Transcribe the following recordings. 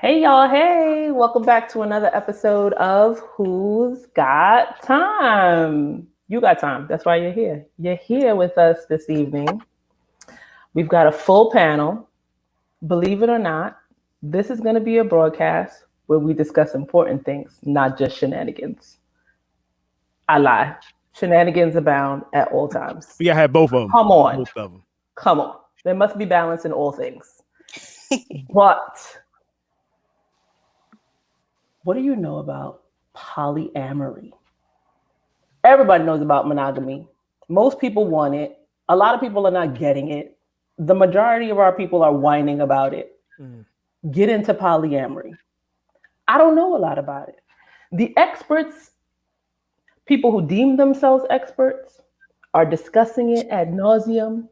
Hey y'all, hey, welcome back to another episode of Who's Got Time? You got time. That's why you're here. You're here with us this evening. We've got a full panel. Believe it or not, this is going to be a broadcast where we discuss important things, not just shenanigans. I lie. Shenanigans abound at all times. We gotta have both of them. Come on. Both of them. Come on. There must be balance in all things. But what do you know about polyamory? Everybody knows about monogamy. Most people want it. A lot of people are not getting it. The majority of our people are whining about it. Get into polyamory. I don't know a lot about it. The experts, people who deem themselves experts, are discussing it ad nauseum.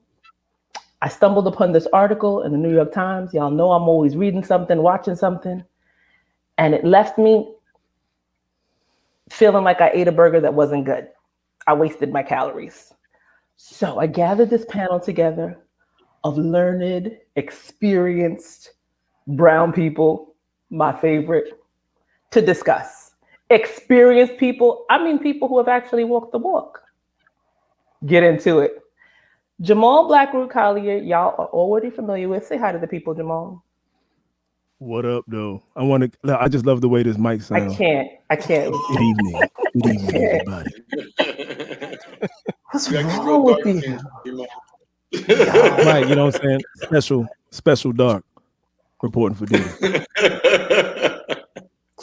I stumbled upon this article in the New York Times. Y'all know I'm always reading something, watching something. And it left me feeling like I ate a burger that wasn't good. I wasted my calories. So I gathered this panel together of learned, experienced brown people, my favorite, to discuss. Experienced people, I mean people who have actually walked the walk. Get into it. Jamal Blackroot Collier, y'all are already familiar with. Say hi to the people, Jamal. What up, though? I just love the way this mic sounds. I can't. Good evening. Good evening, everybody. What's wrong with you? Mike, you know what I'm saying? Special dark reporting for duty.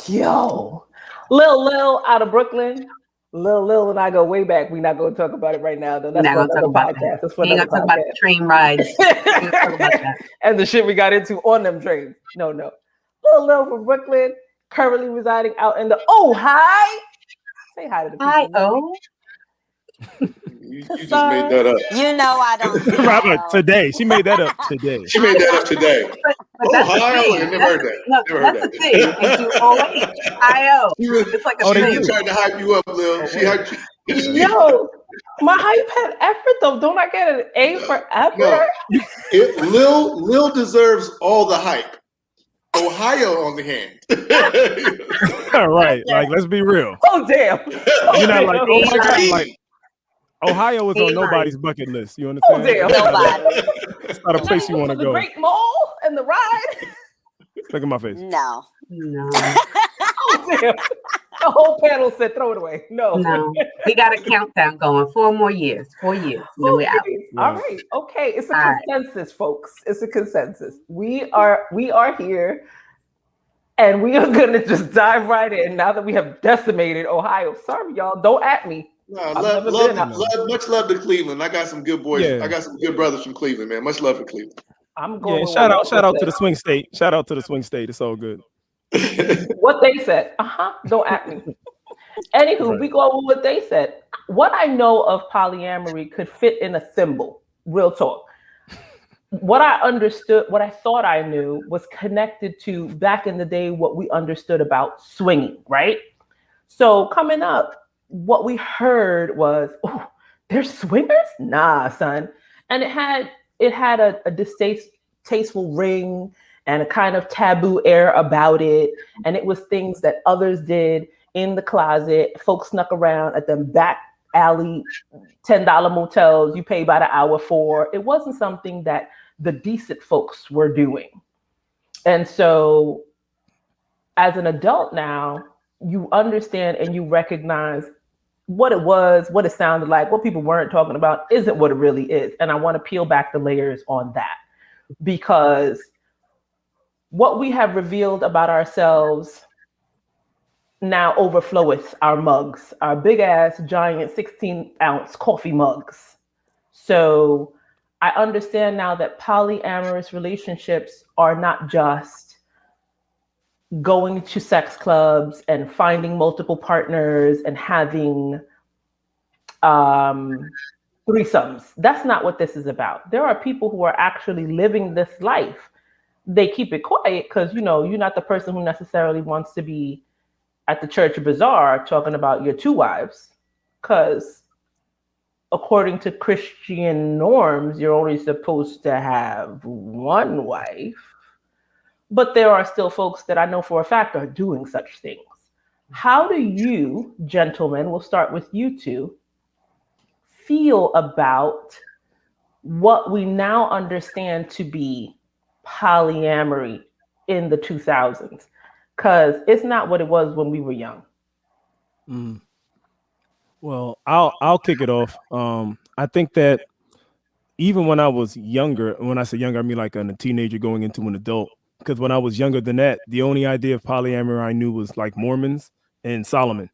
Yo, Lil out of Brooklyn. Lil and I go way back. We're not going to talk about it right now, though. That's for another podcast. That's for another podcast. Talk about the train rides. And the shit we got into on them trains. No. Lil from Brooklyn, currently residing out in the hi. Say hi to the people. Hi, You just made that up. You know I don't. Robert, today. She made that up today. She made that up today. But that's I never heard that. No, Never heard that's that. the thing. It's you O-H-I-O. It's like a She tried to hype you up, Lil. She hyped you. Yo, my hype had effort, though. Don't I get an A for effort? No. Lil deserves all the hype. Ohio on the hand. All right. Like, let's be real. Oh, damn. You're not like, oh my God. Like, Ohio is on nobody's bucket list. You understand? Oh, damn. Nobody. It's not a place you want to The go. Great Mall and the ride. Look at my face. No. Oh, damn. The whole panel said, throw it away. No. We got a countdown going. 4 more years. 4 years. Then we're out. All right. Okay. It's a consensus, folks. It's a consensus. We are here, and we are gonna just dive right in now that we have decimated Ohio. Sorry, y'all. Don't at me. No, much love to Cleveland. I got some good boys. Yeah. I got some good brothers from Cleveland, man. Much love for Cleveland. I'm going. Yeah, shout out to the swing state. Shout out to the swing state. It's all good. What they said. Don't at me. Anywho, Right. we go with what they said. What I know of polyamory could fit in a symbol. Real talk. What I understood, what I thought I knew, was connected to back in the day what we understood about swinging, right? So coming up, what we heard was, "Oh, they're swingers? Nah, son." And it had a distasteful ring and a kind of taboo air about it. And it was things that others did in the closet. Folks snuck around at them back alley $10 motels you pay by the hour for. It wasn't something that the decent folks were doing. And so as an adult now, you understand and you recognize what it was, what it sounded like, what people weren't talking about isn't what it really is. And I want to peel back the layers on that, because what we have revealed about ourselves now overfloweth our mugs, our big ass giant 16-ounce coffee mugs. So I understand now that polyamorous relationships are not just going to sex clubs and finding multiple partners and having threesomes. That's not what this is about. There are people who are actually living this life. They keep it quiet because, you're not the person who necessarily wants to be at the church bazaar talking about your 2 wives, because according to Christian norms, you're only supposed to have 1 wife. But there are still folks that I know for a fact are doing such things. How do you, gentlemen, we'll start with you two, feel about what we now understand to be polyamory in the 2000s? Because it's not what it was when we were young. Mm. Well, I'll kick it off. I think that even when I was younger, and when I say younger, I mean like a teenager going into an adult. Because when I was younger than that, the only idea of polyamory I knew was like Mormons and Solomon.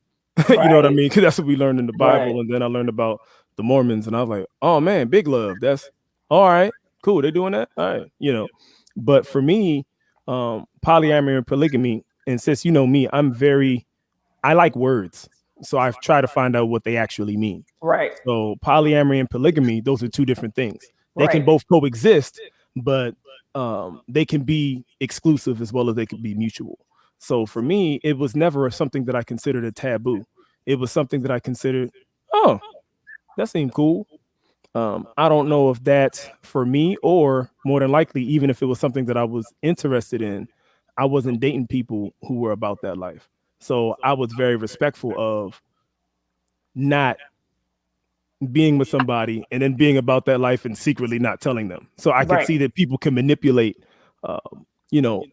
You know what I mean? Because that's what we learned in the Bible. Right. And then I learned about the Mormons, and I was like, oh man, big love. That's all right, cool. They're doing that, all right, you know. But for me, polyamory and polygamy, and since you know me, I like words, so I've tried to find out what they actually mean. Right. So polyamory and polygamy, those are two different things. They can both coexist, but they can be exclusive as well as they can be mutual. So for me, it was never something that I considered a taboo. It was something that I considered, oh, that seemed cool. I don't know if that's for me, or more than likely, even if it was something that I was interested in, I wasn't dating people who were about that life. So I was very respectful of not being with somebody and then being about that life and secretly not telling them. So I can see that people can manipulate, you know,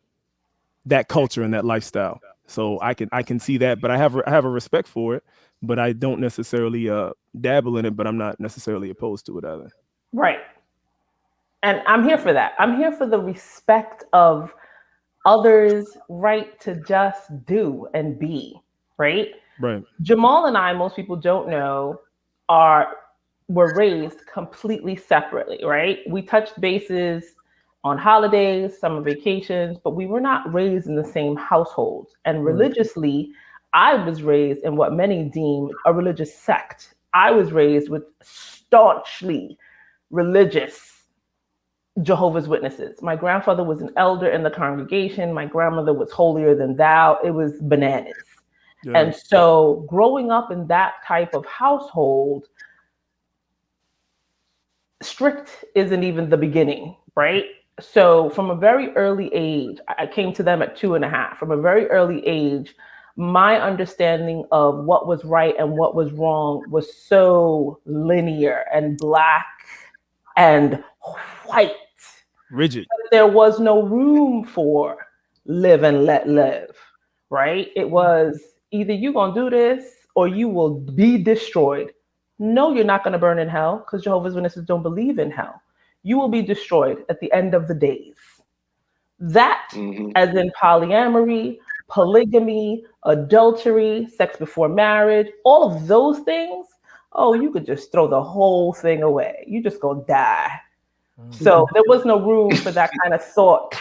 that culture and that lifestyle. So I can see that, but I have a respect for it, but I don't necessarily dabble in it, but I'm not necessarily opposed to it either. Right. And I'm here for that. I'm here for the respect of others' right to just do and be, right? Right. Jamal and I, most people don't know, were raised completely separately, right? We touched bases on holidays, summer vacations, but we were not raised in the same households. And religiously, I was raised in what many deem a religious sect. I was raised with staunchly religious Jehovah's Witnesses. My grandfather was an elder in the congregation. My grandmother was holier than thou. It was bananas. Yeah. And so growing up in that type of household, strict isn't even the beginning, right? So from a very early age, I came to them at 2.5. From a very early age, my understanding of what was right and what was wrong was so linear and black and white. Rigid. There was no room for live and let live, right? It was either you're going to do this or you will be destroyed. No, you're not going to burn in hell, because Jehovah's Witnesses don't believe in hell. You will be destroyed at the end of the days. That, as in polyamory, polygamy, adultery, sex before marriage, all of those things, oh, you could just throw the whole thing away. You just gonna die. So there was no room for that kind of thought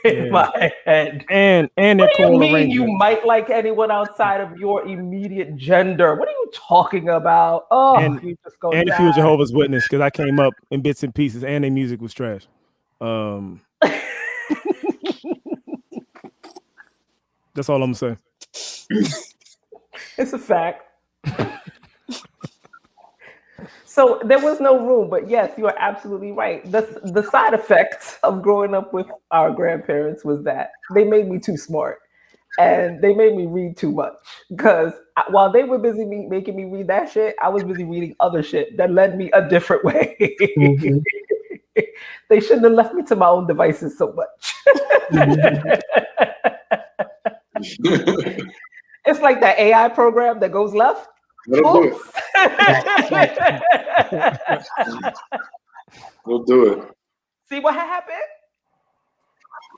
in my head. And what do you mean you might like anyone outside of your immediate gender? What are you talking about? Oh, you just go. And if you're a Jehovah's Witness, because I came up in bits and pieces, and their music was trash. That's all I'm saying. It's a fact. So there was no room, but yes, you are absolutely right. The side effects of growing up with our grandparents was that they made me too smart, and they made me read too much. Because while they were busy making me read that shit, I was busy reading other shit that led me a different way. They shouldn't have left me to my own devices so much. It's like that AI program that goes left. We'll do it. See what happened?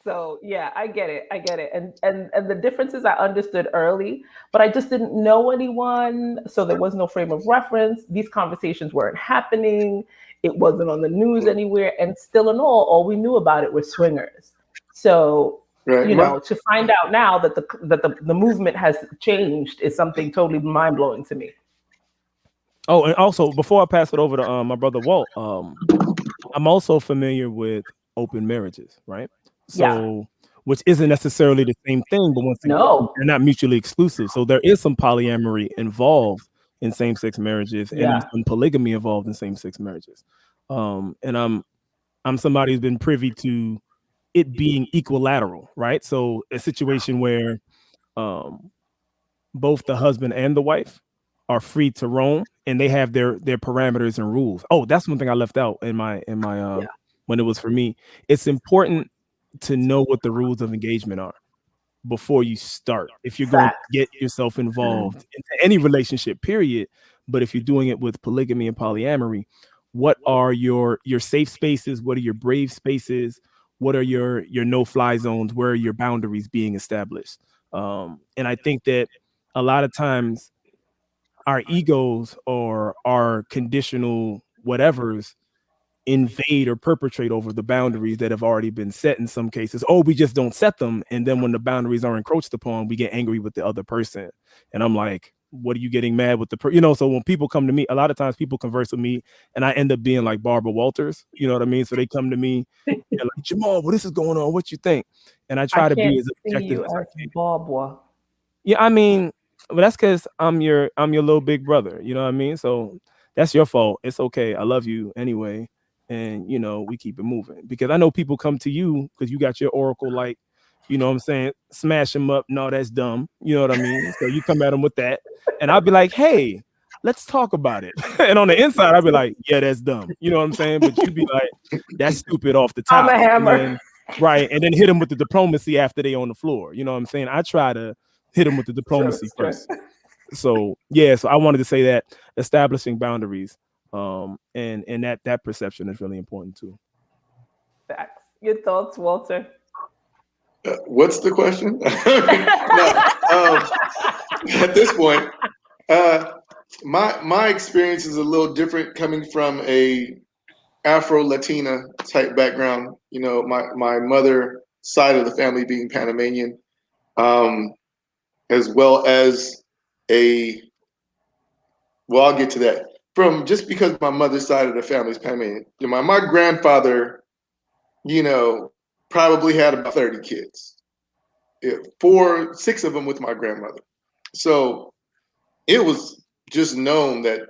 So yeah, I get it. And the differences I understood early, but I just didn't know anyone. So there was no frame of reference. These conversations weren't happening. It wasn't on the news anywhere. And still in all we knew about it were swingers. So to find out now that the movement has changed is something totally mind blowing to me. Oh, and also before I pass it over to my brother Walt, I'm also familiar with open marriages, right? So, which isn't necessarily the same thing, but once again, they're not mutually exclusive. So there is some polyamory involved in same-sex marriages, and there's some polygamy involved in same-sex marriages. And I'm somebody who's been privy to it being equilateral, right? So a situation where both the husband and the wife are free to roam, and they have their parameters and rules. Oh, that's one thing I left out in my when it was for me. It's important to know what the rules of engagement are before you start. If you're going to get yourself involved into any relationship, period. But if you're doing it with polygamy and polyamory, what are your safe spaces? What are your brave spaces? What are your no-fly zones? Where are your boundaries being established? And I think that a lot of times our egos or our conditional whatevers invade or perpetrate over the boundaries that have already been set in some cases. Oh, we just don't set them. And then when the boundaries are encroached upon, we get angry with the other person. And I'm like, what are you getting mad with so when people come to me, a lot of times people converse with me and I end up being like Barbara Walters, you know what I mean? So they come to me and like, Jamal, well, this is going on. What you think? And I try to be as objective as I can. Barbara. Yeah, I mean, but that's because I'm your little big brother, you know what I mean? So that's your fault. It's okay. I love you anyway. And we keep it moving, because I know people come to you because you got your oracle, like, you know what I'm saying, smash them up. No, that's dumb. You know what I mean? So you come at them with that, and I'll be like, hey, let's talk about it. And on the inside, I'll be like, yeah, that's dumb. You know what I'm saying? But you be like, that's stupid off the top. I'm a hammer. And right. And then hit them with the diplomacy after they on the floor. You know what I'm saying? I try to hit them with the diplomacy first. So yeah, so I wanted to say that establishing boundaries. And that perception is really important too. Facts. Your thoughts, Walter? What's the question? At this point, my experience is a little different, coming from a Afro-Latina type background. My mother side of the family being Panamanian, as well as I'll get to that. Just because my mother's side of the family is Panamanian, my grandfather, probably had about 30 kids. 6 of them with my grandmother. So it was just known that,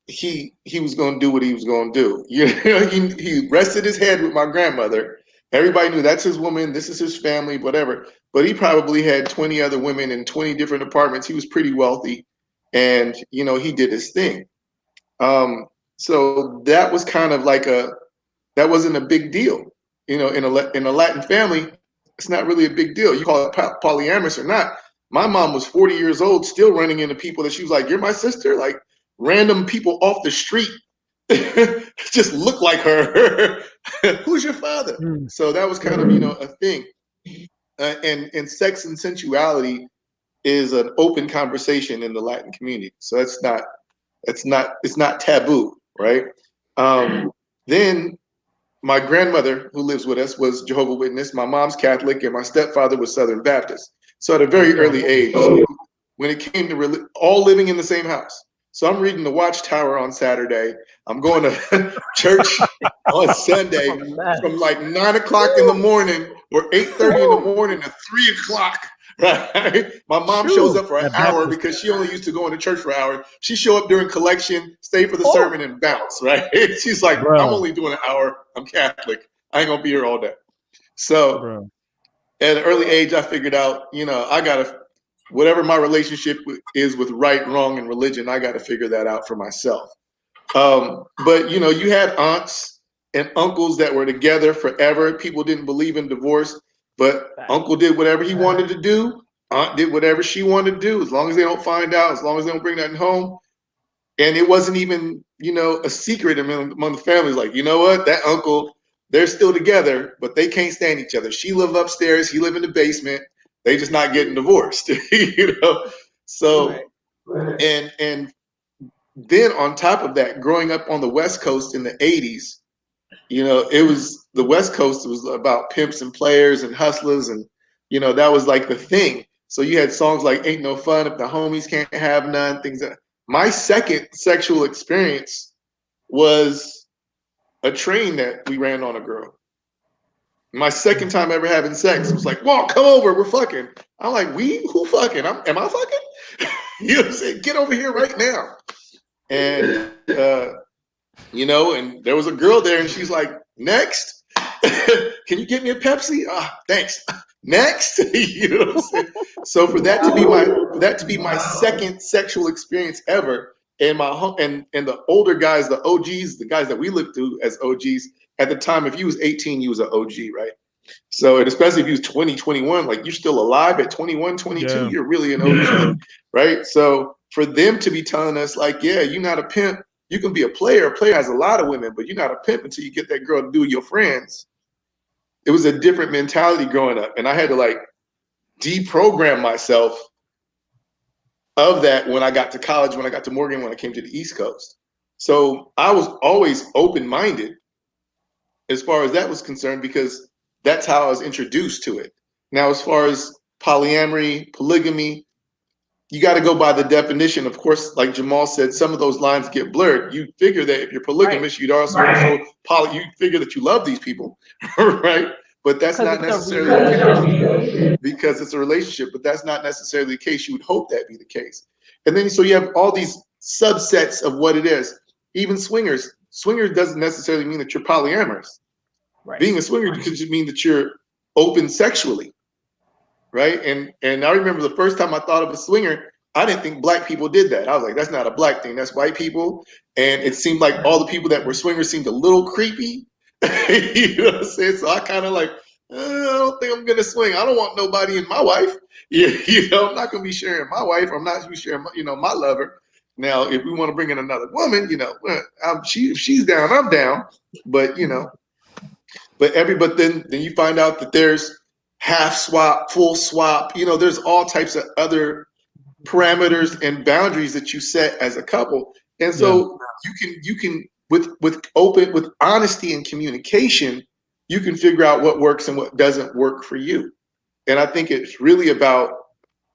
he was going to do what he was going to do. He rested his head with my grandmother. Everybody knew that's his woman, this is his family, whatever. But he probably had 20 other women in 20 different apartments. He was pretty wealthy, and he did his thing. So that was kind of like that wasn't a big deal. In a Latin family, it's not really a big deal. You call it polyamorous or not. My mom was 40 years old, still running into people that she was like, "You're my sister." Like, random people off the street just look like her. Who's your father? So that was kind of a thing. And sex and sensuality is an open conversation in the Latin community. So it's not taboo, right? Then my grandmother, who lives with us, was Jehovah's Witness. My mom's Catholic, and my stepfather was Southern Baptist. So at a very early age, when it came to all living in the same house. So I'm reading the Watchtower on Saturday. I'm going to church on Sunday from like 9 o'clock in the morning or 8:30 in the morning to 3 o'clock. Right? My mom shows up for an hour because she only used to go into church for an hour. She show up during collection, stay for the sermon, and bounce. Right? She's like, I'm only doing an hour. I'm Catholic. I ain't gonna be here all day. So at an early age, I figured out, I gotta, whatever my relationship is with right, wrong, and religion, I gotta figure that out for myself. But you had aunts and uncles that were together forever. People didn't believe in divorce. But uncle did whatever he wanted to do. Aunt did whatever she wanted to do, as long as they don't find out, as long as they don't bring nothing home. And it wasn't even, a secret among the families. Like, you know what? That uncle, they're still together, but they can't stand each other. She lived upstairs. He lived in the basement. They just not getting divorced, So, and then on top of that, growing up on the West Coast in the 80s, it was the West Coast. It was about pimps and players and hustlers. And, that was like the thing. So you had songs like Ain't No Fun If the Homies Can't Have None, things that. My second sexual experience was a train that we ran on a girl. My second time ever having sex, it was like, "Whoa, come over, we're fucking." I'm like, who fucking? Am I fucking? You know what I'm saying? Get over here right now. And, and there was a girl there, and she's like, "Next." Can you get me a Pepsi? Ah, thanks. Next. You know what I'm saying? So for that to be my second sexual experience ever, and and the older guys, the OGs, the guys that we looked to as OGs at the time, if you was 18, you was an OG, right? So, and especially if you was 20, 21, like you're still alive at 21, 22, you're really an OG, right? So for them to be telling us like, yeah, you're not a pimp. You can be a player. A player has a lot of women, but you're not a pimp until you get that girl to do your friends. It was a different mentality growing up. And I had to like deprogram myself of that when I got to college, when I got to Morgan, when I came to the East Coast. So I was always open-minded as far as that was concerned, because that's how I was introduced to it. Now, as far as polyamory, polygamy, you got to go by the definition. Of course, like Jamal said, some of those lines get blurred. You figure that if you're polygamous, you'd also you figure that you love these people, right? But that's not necessarily the case, because it's a relationship, but that's not necessarily the case. You would hope that be the case. And then so you have all these subsets of what it is. Even swingers. Swinger doesn't necessarily mean that you're polyamorous. Right. Being a swinger could just mean that you're open sexually, right? And I remember the first time I thought of a swinger, I didn't think black people did that. I was like, that's not a black thing, that's white people. And it seemed like all the people that were swingers seemed a little creepy. You know what I'm saying? So I kind of like, I don't think I'm gonna swing. I don't want nobody in my wife. You know, I'm not gonna be sharing my wife. I'm not gonna be sharing, my lover. Now, if we want to bring in another woman, if she's down, I'm down. But but then you find out that there's half swap, full swap. There's all types of other parameters and boundaries that you set as a couple. And so you can with honesty and communication, you can figure out what works and what doesn't work for you. And I think it's really about,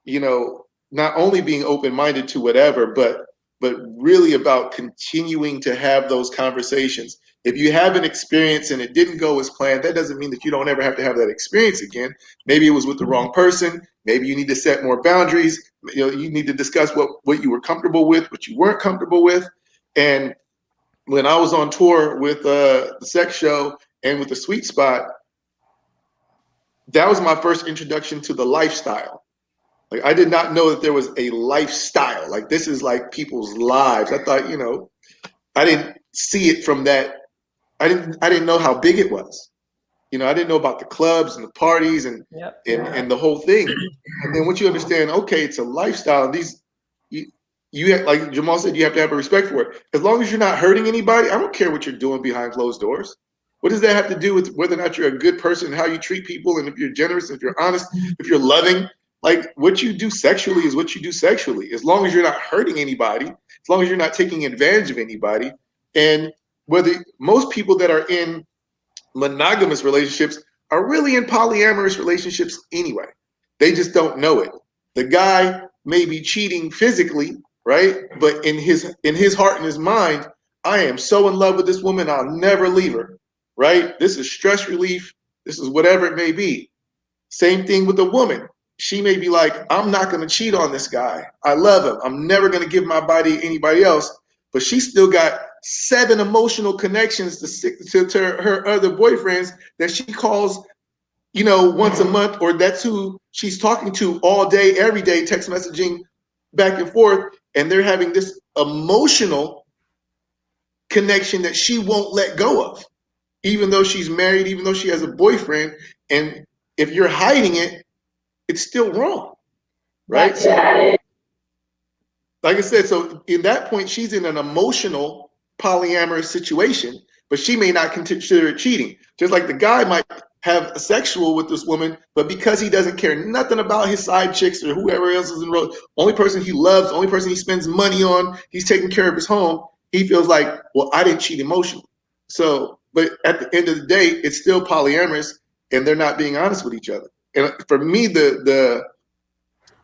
not only being open-minded to whatever, but really about continuing to have those conversations. If you have an experience and it didn't go as planned, that doesn't mean that you don't ever have to have that experience again. Maybe it was with the wrong person. Maybe you need to set more boundaries. You need to discuss what you were comfortable with, what you weren't comfortable with. And when I was on tour with the Sex Show and with the Sweet Spot, that was my first introduction to the lifestyle. Like, I did not know that there was a lifestyle. Like, this is like people's lives. I thought, I didn't see it from that. I didn't know how big it was. I didn't know about the clubs and the parties and the whole thing. And then once you understand, okay, it's a lifestyle. And you have, like Jamal said, you have to have a respect for it. As long as you're not hurting anybody, I don't care what you're doing behind closed doors. What does that have to do with whether or not you're a good person, how you treat people, and if you're generous, if you're honest, if you're loving? Like, what you do sexually is what you do sexually. As long as you're not hurting anybody, as long as you're not taking advantage of anybody. And whether most people that are in monogamous relationships are really in polyamorous relationships anyway. They just don't know it. The guy may be cheating physically, right? But in his heart and his mind, I am so in love with this woman, I'll never leave her, right? This is stress relief. This is whatever it may be. Same thing with a woman. She may be like, I'm not going to cheat on this guy. I love him. I'm never going to give my body to anybody else. But she still got 7 emotional connections to her other boyfriends that she calls, once a month, or that's who she's talking to all day, every day, text messaging back and forth. And they're having this emotional connection that she won't let go of, even though she's married, even though she has a boyfriend. And if you're hiding it, it's still wrong, right? So, like I said, so in that point, she's in an emotional polyamorous situation, but she may not consider it cheating. Just like the guy might have a sexual with this woman, but because he doesn't care nothing about his side chicks or whoever else is enrolled, only person he loves, only person he spends money on, he's taking care of his home, he feels like, well, I didn't cheat emotionally. So, but at the end of the day, it's still polyamorous, and they're not being honest with each other. And for me,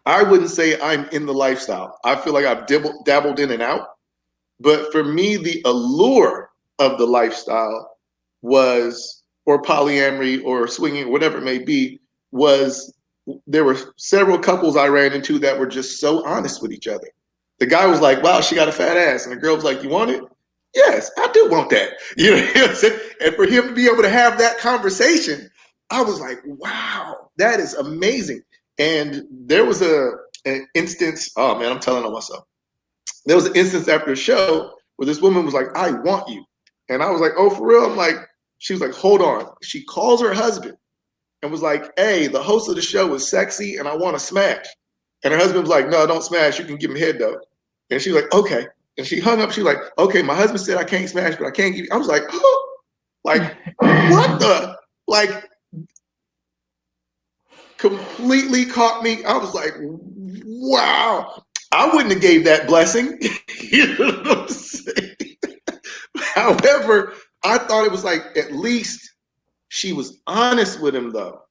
I wouldn't say I'm in the lifestyle. I feel like I've dabbled in and out. But for me, the allure of the lifestyle was, or polyamory or swinging, whatever it may be, was there were several couples I ran into that were just so honest with each other. The guy was like, wow, she got a fat ass. And the girl was like, you want it? Yes, I do want that. You know what I'm saying? And for him to be able to have that conversation, I was like, wow, that is amazing. And there was an instance, oh man, I'm telling on myself. There was an instance after a show where this woman was like, I want you. And I was like, oh, for real? I'm like, she was like, hold on. She calls her husband and was like, hey, the host of the show is sexy and I want to smash. And her husband was like, no, don't smash. You can give him head though. And she was like, okay. And she hung up. She was like, okay, my husband said I can't smash, but I can't give you. I was like, oh, like, what the? Like, completely caught me. I was like, wow. I wouldn't have gave that blessing. You know what I'm saying? However, I thought it was like, at least she was honest with him though.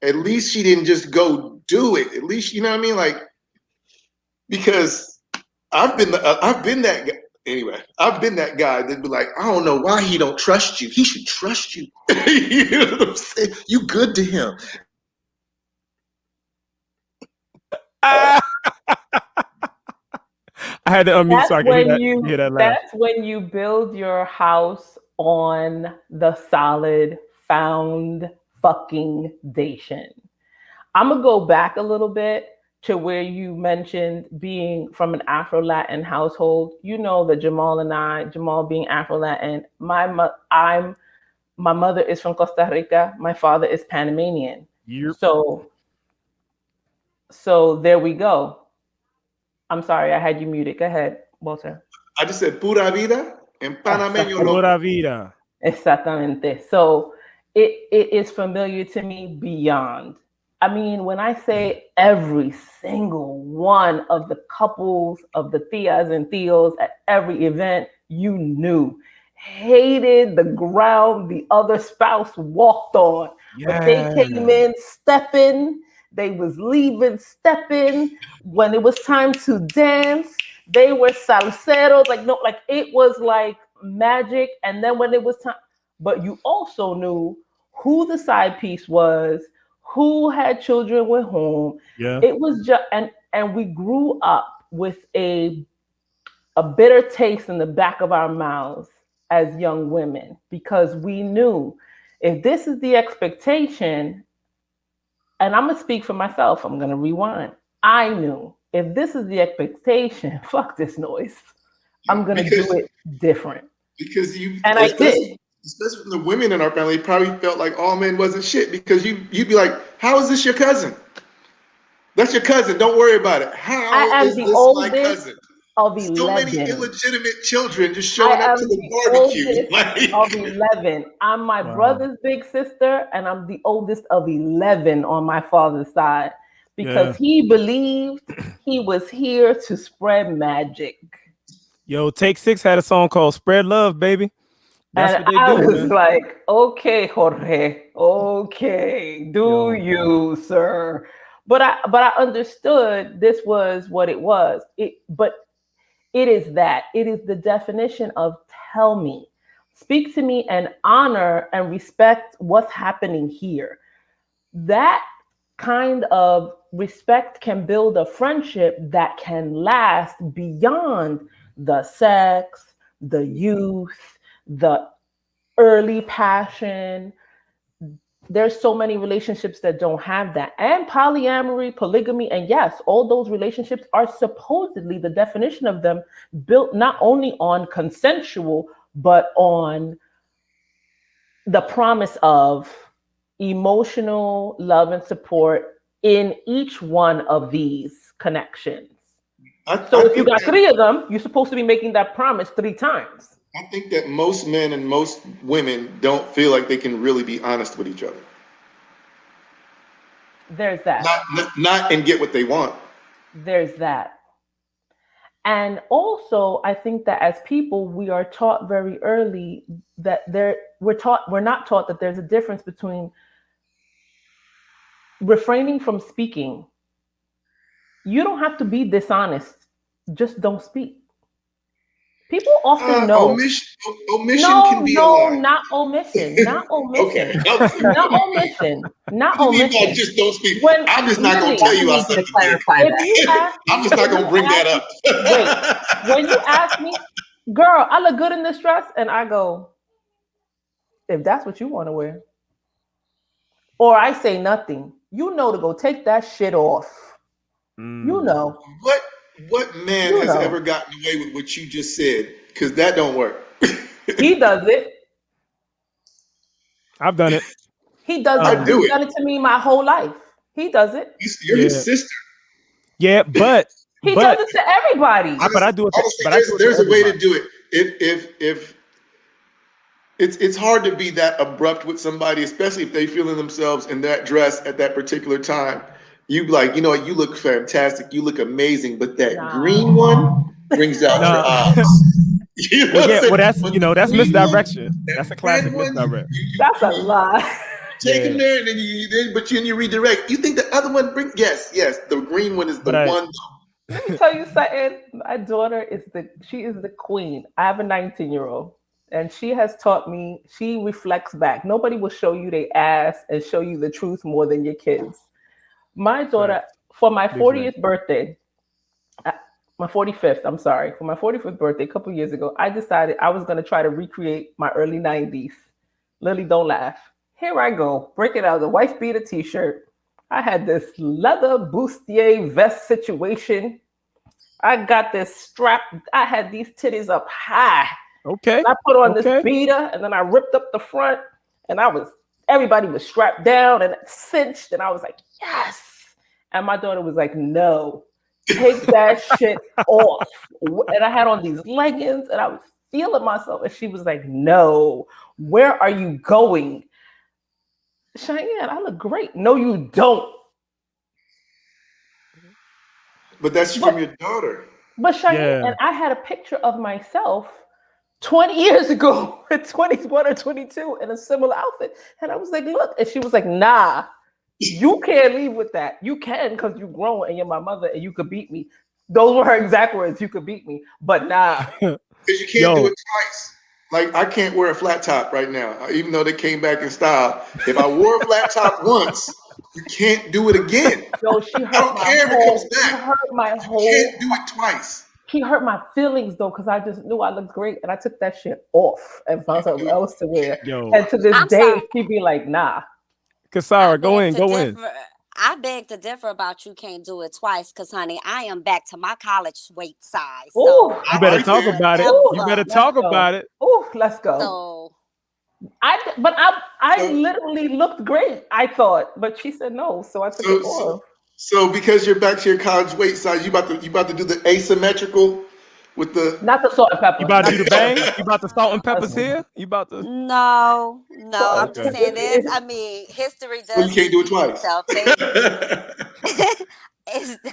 At least she didn't just go do it. At least, you know what I mean? Like, because I've been that guy. Anyway, I've been that guy that'd be like, I don't know why he don't trust you. He should trust you. You know what I'm saying? You good to him. I had to unmute so I could hear that laugh. That's when you build your house on the solid foundation. I'm gonna go back a little bit to where you mentioned being from an Afro-Latin household. You know that Jamal being Afro-Latin, my mother is from Costa Rica. My father is Panamanian. Yep. So there we go. I'm sorry, I had you muted. Go ahead, Walter. I just said pura vida en panameño. Pura vida. Exactamente. So it is familiar to me beyond. I mean, when I say every single one of the couples of the tias and tios at every event, you knew, hated the ground the other spouse walked on. Yeah. But they came in stepping, they was leaving stepping. When it was time to dance, they were salseros. Like it was like magic. And then when it was time, but you also knew who the side piece was, who had children with whom. Yeah. It was just, and we grew up with a bitter taste in the back of our mouths as young women, because we knew if this is the expectation, and I'm gonna speak for myself, I'm gonna rewind. I knew if this is the expectation, fuck this noise. I'm gonna do it different. Because I did. Especially from the women in our family, probably felt like all men wasn't shit, because you'd be like, how is this your cousin? That's your cousin. Don't worry about it. How is this my cousin? Of 11. So many illegitimate children just showing up to the barbecue. Of 11. I'm my brother's big sister, and I'm the oldest of 11 on my father's side, because he believed he was here to spread magic. Yo, Take 6 had a song called "Spread Love, Baby." That's and what they I do, was man. like, okay, Jorge, okay, you, sir. But I understood this was what it was. But it is that. It is the definition of tell me, speak to me, and honor and respect what's happening here. That kind of respect can build a friendship that can last beyond the sex, the youth, the early passion. There's so many relationships that don't have that. And polyamory, polygamy, and yes, all those relationships are supposedly, the definition of them, built not only on consensual, but on the promise of emotional love and support in each one of these connections. So if you got 3 of them, you're supposed to be making that promise 3 times. I think that most men and most women don't feel like they can really be honest with each other. There's that. Not and get what they want. There's that. And also, I think that as people, we are taught very early that we're not taught that there's a difference between refraining from speaking. You don't have to be dishonest. Just don't speak. People often know. Omission can be a lie. Not omission. Not omission. Okay. Not omission. Not What do you omission. mean by just don't speak? I'm just not going to tell you I clarify that. I'm just not going to bring that up. Wait, when you ask me, girl, I look good in this dress, and I go, if that's what you want to wear, or I say nothing, you know to go take that shit off. You know, What man you has ever know. gotten away with what you just said? Because that don't work. He does it. I've done it. He does I it. Um, do He's it. done it to me my whole life. He does it. You're his yeah, sister. yeah, He does but it to everybody. I do it. Honestly, But I do it to there's a way to everybody. do it. If it's hard to be that abrupt with somebody, especially if they feeling themselves in that dress at that particular time. You like, you know what, you look fantastic, you look amazing, but that Nah. green one brings out your No. eyes. You know Well, what I'm yeah. Well, saying? that's But the that's green one, misdirection. that That's a red classic one, misdirect. That's a lie. take Yeah, them there, and but you redirect. You think the other one bring? Yes. The green one is the but I one. Let me tell you something. My daughter she is the queen. I have a 19-year-old, and she has taught me, she reflects back. Nobody will show you their ass and show you the truth more than your kids. My daughter, fact, for my big fact. 40th birthday, uh, my 45th, I'm sorry, for my 45th birthday a couple years ago, I decided I was going to try to recreate my early 90s. Lily, don't laugh. Here I go, breaking out the wife beater t-shirt. I had this leather bustier vest situation. I got this strap. I had these titties up high. Okay, And I put on this okay. beater, and then I ripped up the front, and everybody was strapped down and cinched, and I was like, yes. And my daughter was like, no, take that shit off. And I had on these leggings, and I was feeling myself, and she was like, no, where are you going? Cheyenne, I look great. No, you don't. But that's from But your daughter. but Cheyenne, Yeah. and I had a picture of myself 20 years ago at 21 or 22 in a similar outfit. And I was like, look. And she was like, nah, you can't leave with that. You can because you're grown and you're my mother and you could beat me. Those were her exact words. You could beat me. But nah. Because you can't do Yo, it twice. Like I can't wear a flat top right now, even though they came back in style. If I wore a flat top once, you can't do it again. Yo, I don't care if it comes back. You can't do it twice. she hurt my feelings though, because I just knew I looked great and I took that shit off and found something else to wear. yo, And to this I'm day, sorry. she be like, nah. I Kasara, go beg in, to go in. differ. I beg to differ about you can't do it twice, cause honey, I am back to my college weight size. Ooh, So You I better would Right talk there. about it. You ooh, better never. let's talk go. about it. Ooh, let's go. So I So, literally looked great, I thought, but she said no, so I took it so, so, off. so because you're back to your college weight size, you about to do the asymmetrical with the. Not the salt and You pepper. about to Not do the the salt and bang? You about to salt and peppers pepper. here? You about to? no, So I'm just Okay. saying this. I mean, history So you does can't do it repeat twice. itself.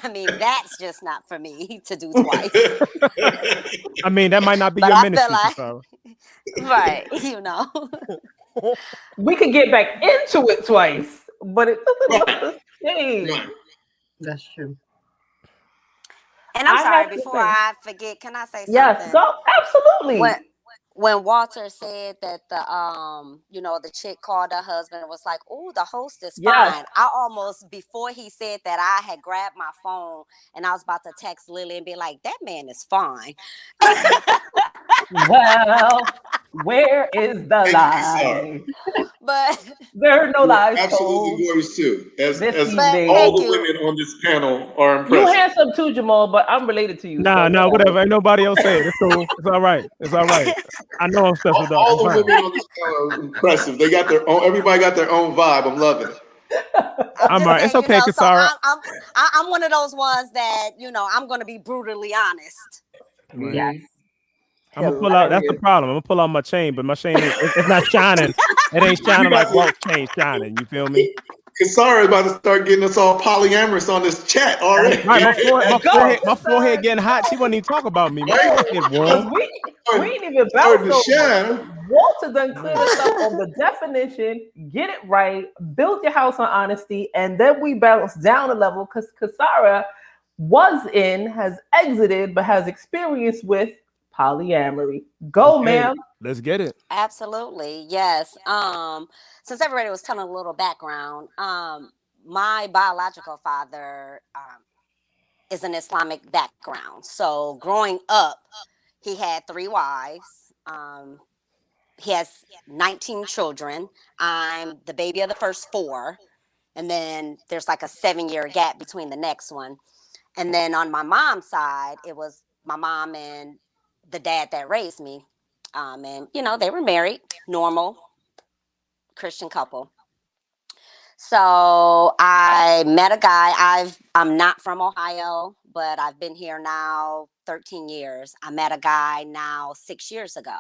I mean, that's just not for me to do twice. I mean, that might not be But your I feel ministry, like, Kasara. right, we could get back into it twice, but it doesn't look Right, the same. right. That's true. And I'm I sorry, have to before say, I forget, can I say yes, something? go When absolutely. when Walter said that the chick called her husband and was like, "Oh, the host is Yes. fine." I almost, before he said that, I had grabbed my phone and I was about to text Lily and be like, "That man is fine." Well, where is the Thank you, Kisar. lie? but There are no You're lies absolutely told gorgeous too. this As but evening. thank all the you. women on this panel are You impressive. handsome too, Jamal, but I'm related to you, so Nah, whatever. whatever. Ain't nobody else say it. It's cool. It's all right. It's all right. I know I'm special though. I'm All the fine. women on this panel are impressive. They got their own. Everybody got their own vibe. I'm loving it. I'm I'm all just right. It's saying, okay, so Kasara. I'm one of those ones that I'm gonna be brutally honest. Right. Yes. Mhm. I'm gonna pull out. That's the Hilarious. problem. I'm gonna pull out my chain, but my chain ain't. It's not shining. It ain't We shining about like to. Walt's chain shining. You feel me? Kasara is about to start getting us all polyamorous on this chat That's already. right. My forehead. Go, My forehead sister. getting hot. She Go. wasn't even talk about me. My Right? forehead Because warm. we ain't even Starting bounced to over. shine. Walter done cleared Right. us up on the definition, get it right, build your house on honesty, and then we bounce down a level because Kasara has exited, but has experience with polyamory. Go, Okay. ma'am. Let's get it. Absolutely, yes. Since everybody was telling a little background, my biological father is an Islamic background. So growing up, He had 3 wives. He has 19 children. I'm the baby of the first 4. And then there's like a 7-year gap between the next one. And then on my mom's side, it was my mom and the dad that raised me. And, you know, they were married, normal Christian couple. So I met a guy. I'm not from Ohio, but I've been here now 13 years. I met a guy now 6 years ago.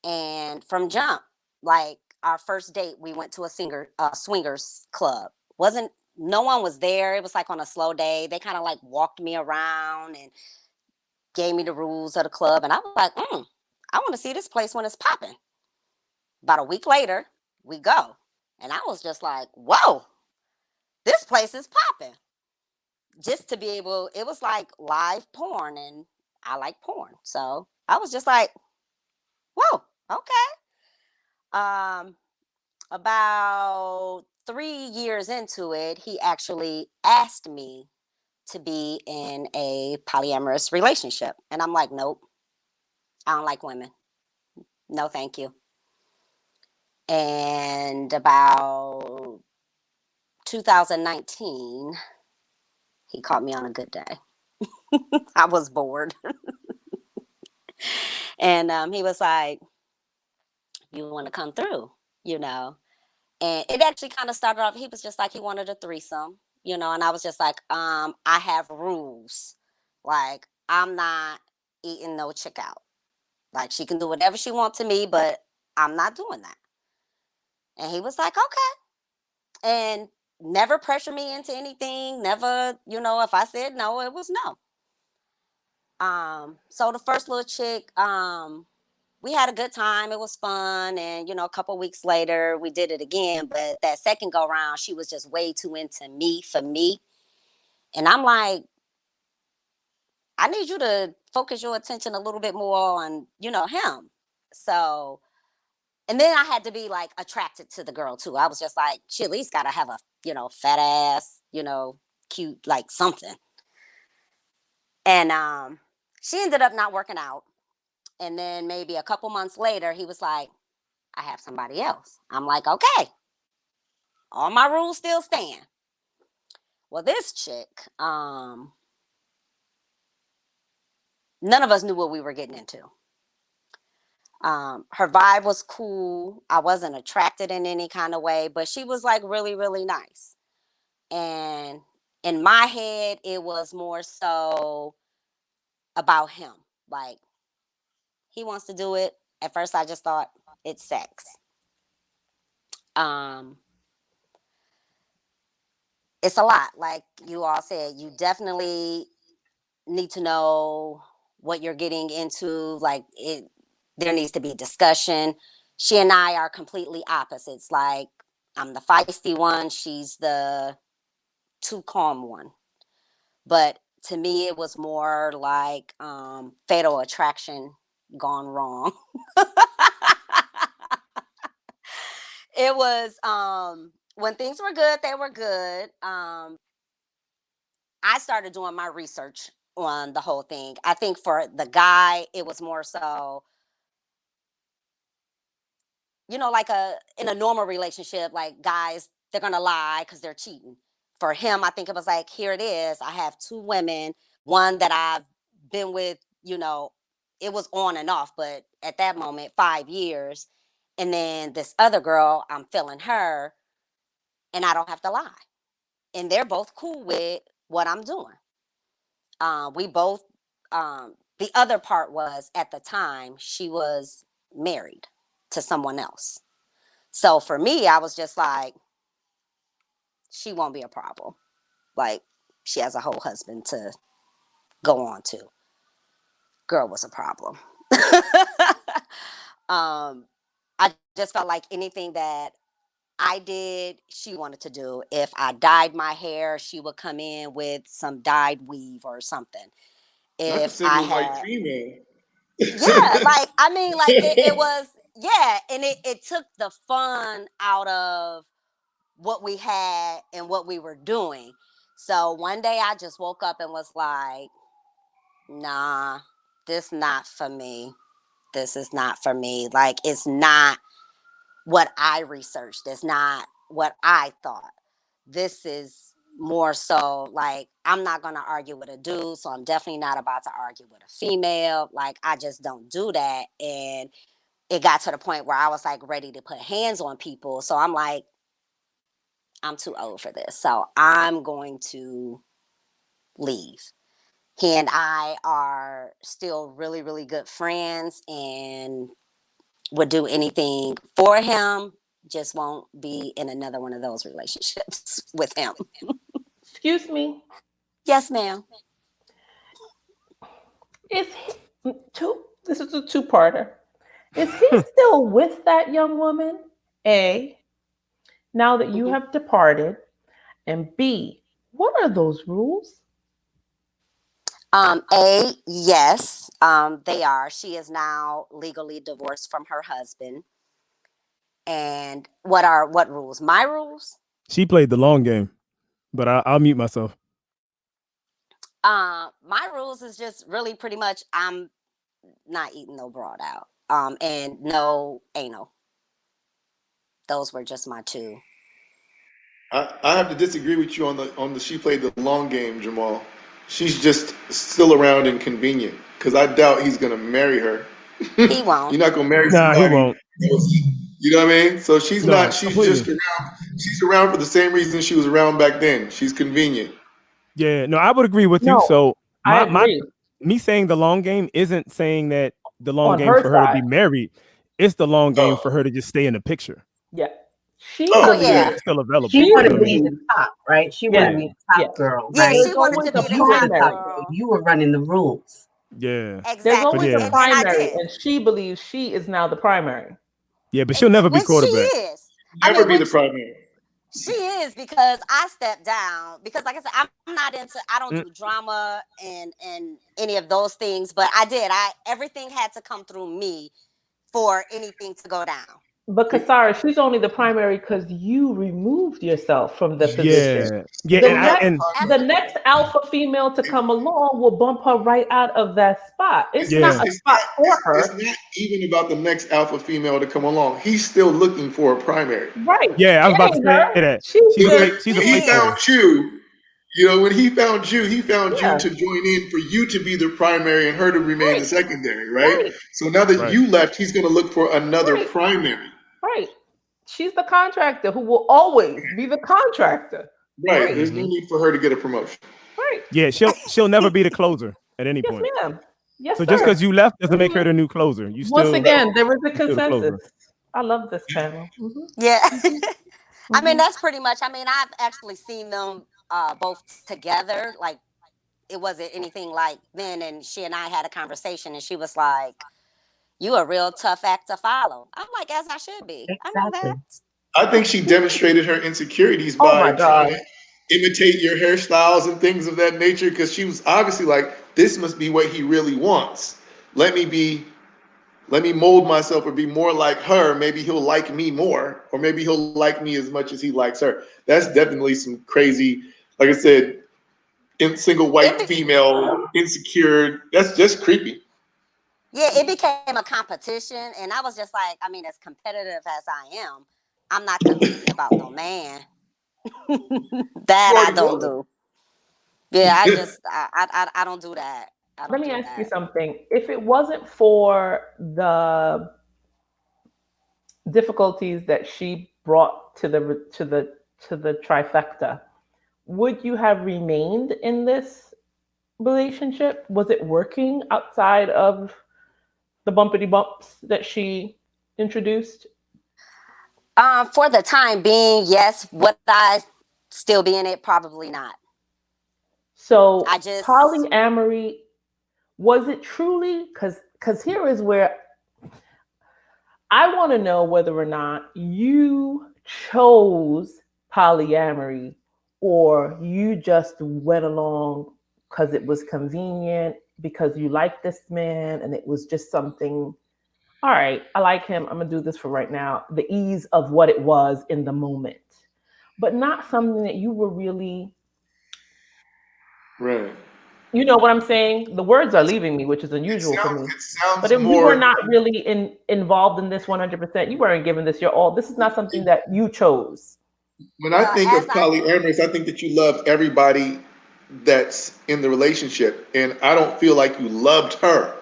And from jump, like our first date, we went to a swingers club. Wasn't No one was there. It was like on a slow day. They kind of like walked me around and gave me the rules of the club. And I was like, I want to see this place when it's popping. About a week later, we go. And I was just like, whoa, this place is popping. Just to be able, it was like live porn, and I like porn. So I was just like, whoa, okay. About 3 years into it, he actually asked me to be in a polyamorous relationship. And I'm like, nope, I don't like women. No, thank you. And about 2019, he caught me on a good day. I was bored. And he was like, you want to come through, you know? And it actually kind of started off, he was just like, he wanted a threesome, you know? And I was just like, I have rules. Like, I'm not eating no chick out. Like, she can do whatever she wants to me, but I'm not doing that. And he was like, okay. And never pressure me into anything. Never, you know, if I said no, it was no. So the first little chick, we had a good time. It was fun. And, you know, a couple weeks later, we did it again. But that second go round, she was just way too into me for me. And I'm like, I need you to focus your attention a little bit more on, you know, him. So, and then I had to be like attracted to the girl too. I was just like, she at least got to have a, you know, fat ass, you know, cute, like something. And she ended up not working out. And then maybe a couple months later, he was like, I have somebody else. I'm like, okay, all my rules still stand. Well, this chick, none of us knew what we were getting into. Her vibe was cool. I wasn't attracted in any kind of way, but she was like really, really nice. And in my head, it was more so about him. Like, he wants to do it. At first, I just thought it's sex. Um, it's a lot. Like you all said, you definitely need to know what you're getting into. Like, there needs to be discussion. She and I are completely opposites. Like, I'm the feisty one. She's the too calm one. But to me, it was more like fatal attraction gone wrong. It was when things were good, they were good. I started doing my research on the whole thing. I think for the guy, it was more so, you know, like in a normal relationship, like guys, they're gonna lie because they're cheating. For him, I think it was like, here it is. I have 2 women, one that I've been with, you know, it was on and off, but at that moment, 5 years. And then this other girl, I'm feeling her, and I don't have to lie. And they're both cool with what I'm doing. We both, the other part was at the time she was married to someone else. So for me, I was just like, she won't be a problem. Like, she has a whole husband to go on to. Girl was a problem. I just felt like anything that I did, she wanted to do. If I dyed my hair, she would come in with some dyed weave or something. Not the If I single white had, female. yeah, like, I mean, like, it was, yeah, and it took the fun out of what we had and what we were doing. So one day I just woke up and was like, nah, this not for me. This is not for me. Like, it's not what I researched. It's not what I thought. This is more so like, I'm not going to argue with a dude, so I'm definitely not about to argue with a female. Like, I just don't do that. And it got to the point where I was like ready to put hands on people. So I'm like, I'm too old for this. So I'm going to leave. He and I are still really, really good friends and would do anything for him. Just won't be in another one of those relationships with him. Excuse me. Yes, ma'am. Is he this is a two-parter. Is he still with that young woman? A, now that you have departed, and B, what are those rules? A, yes, they are. She is now legally divorced from her husband. And what rules? My rules? She played the long game, but I'll mute myself. My rules is just really pretty much I'm not eating no broad out. And no anal. Those were just my two. I have to disagree with you on the she played the long game, Jamal. She's just still around and convenient because I doubt he's gonna marry her. He won't. You're not gonna marry Nah, somebody. he won't. You know what I mean? So she's No, not. She's completely. just around. She's around for the same reason she was around back then. She's convenient. Yeah, no, I would agree with you. No, So I my agree. me saying the long game isn't saying that the long On game her for her to be side. married. It's the long game Oh. for her to just stay in the picture. Yeah. She Oh, believes yeah. It's still available. She She wanted to believes- be the top, right? She Yeah. wanted to be the top Yeah. girl, Yeah, right? she There's wanted always to a be the You were top the primary. top girl. girl. You were running the rules. Yeah. Exactly. There's always yeah. a And I primary, did. and she believes she is now the primary. Yeah, but she'll never be Which quarterback. she is. I Never mean, be the which primary. she is, because I stepped down because, like I said, I'm not into. I don't do drama and any of those things. But I did. Everything had to come through me for anything to go down. But Kasara, she's only the primary because you removed yourself from the position. Yeah. The And next, and the next alpha female to come along will bump her right out of that spot. It's Yeah. not a spot for her. It's not even about the next alpha female to come along. He's still looking for a primary. Right. yeah, I was It about to ain't say her. that. She's She's just a When he placeholder. found you, when he found you, he found Yeah. you to join in for you to be the primary and her to remain Right. the secondary, right? Right. So now that Right. you left, he's going to look for another Right. primary. Right. She's the contractor who will always be the contractor. Right. Right. There's no need for her to get a promotion. Right. Yeah, she'll never be the closer at any Yes, point. ma'am. Yes, So sir. just because you left doesn't make her the new closer. You still Once again, there is a still the closer. consensus. I love this panel. Mhm. Yeah. I mean, Mhm. that's pretty much. I mean, I've actually seen them both together. Like, it wasn't anything like then. And she and I had a conversation, and she was like, "You a real tough act to follow." I'm like, as I should be. I know Exactly. that. I think she demonstrated her insecurities Oh by my trying God. to imitate your hairstyles and things of that nature because she was obviously like, this must be what he really wants. Let me mold myself or be more like her. Maybe he'll like me more, or maybe he'll like me as much as he likes her. That's definitely some crazy, like I said, single white female, insecure. That's just creepy. Yeah, it became a competition, and I was just like, I mean, as competitive as I am, I'm not competing about no man. That I don't do. Yeah, I don't do that. I Let don't me do ask you that. something. If it wasn't for the difficulties that she brought to the trifecta, would you have remained in this relationship? Was it working outside of the bumpity bumps that she introduced? For the time being, yes. Would I still be in it? Probably not. So I just polyamory, was it truly? Because here is where I want to know whether or not you chose polyamory or you just went along because it was convenient, because you liked this man and it was just something, all right, I like him, I'm going to do this for right now. The ease of what it was in the moment, but not something that you were really, Right. You know what I'm saying? The words are leaving me, which is unusual for me. It sounds But if more. you were not really involved in this 100%, you weren't giving this your all. This is not something that you chose. When I think of polyamorous, I think that you love everybody that's in the relationship, and I don't feel like you loved her,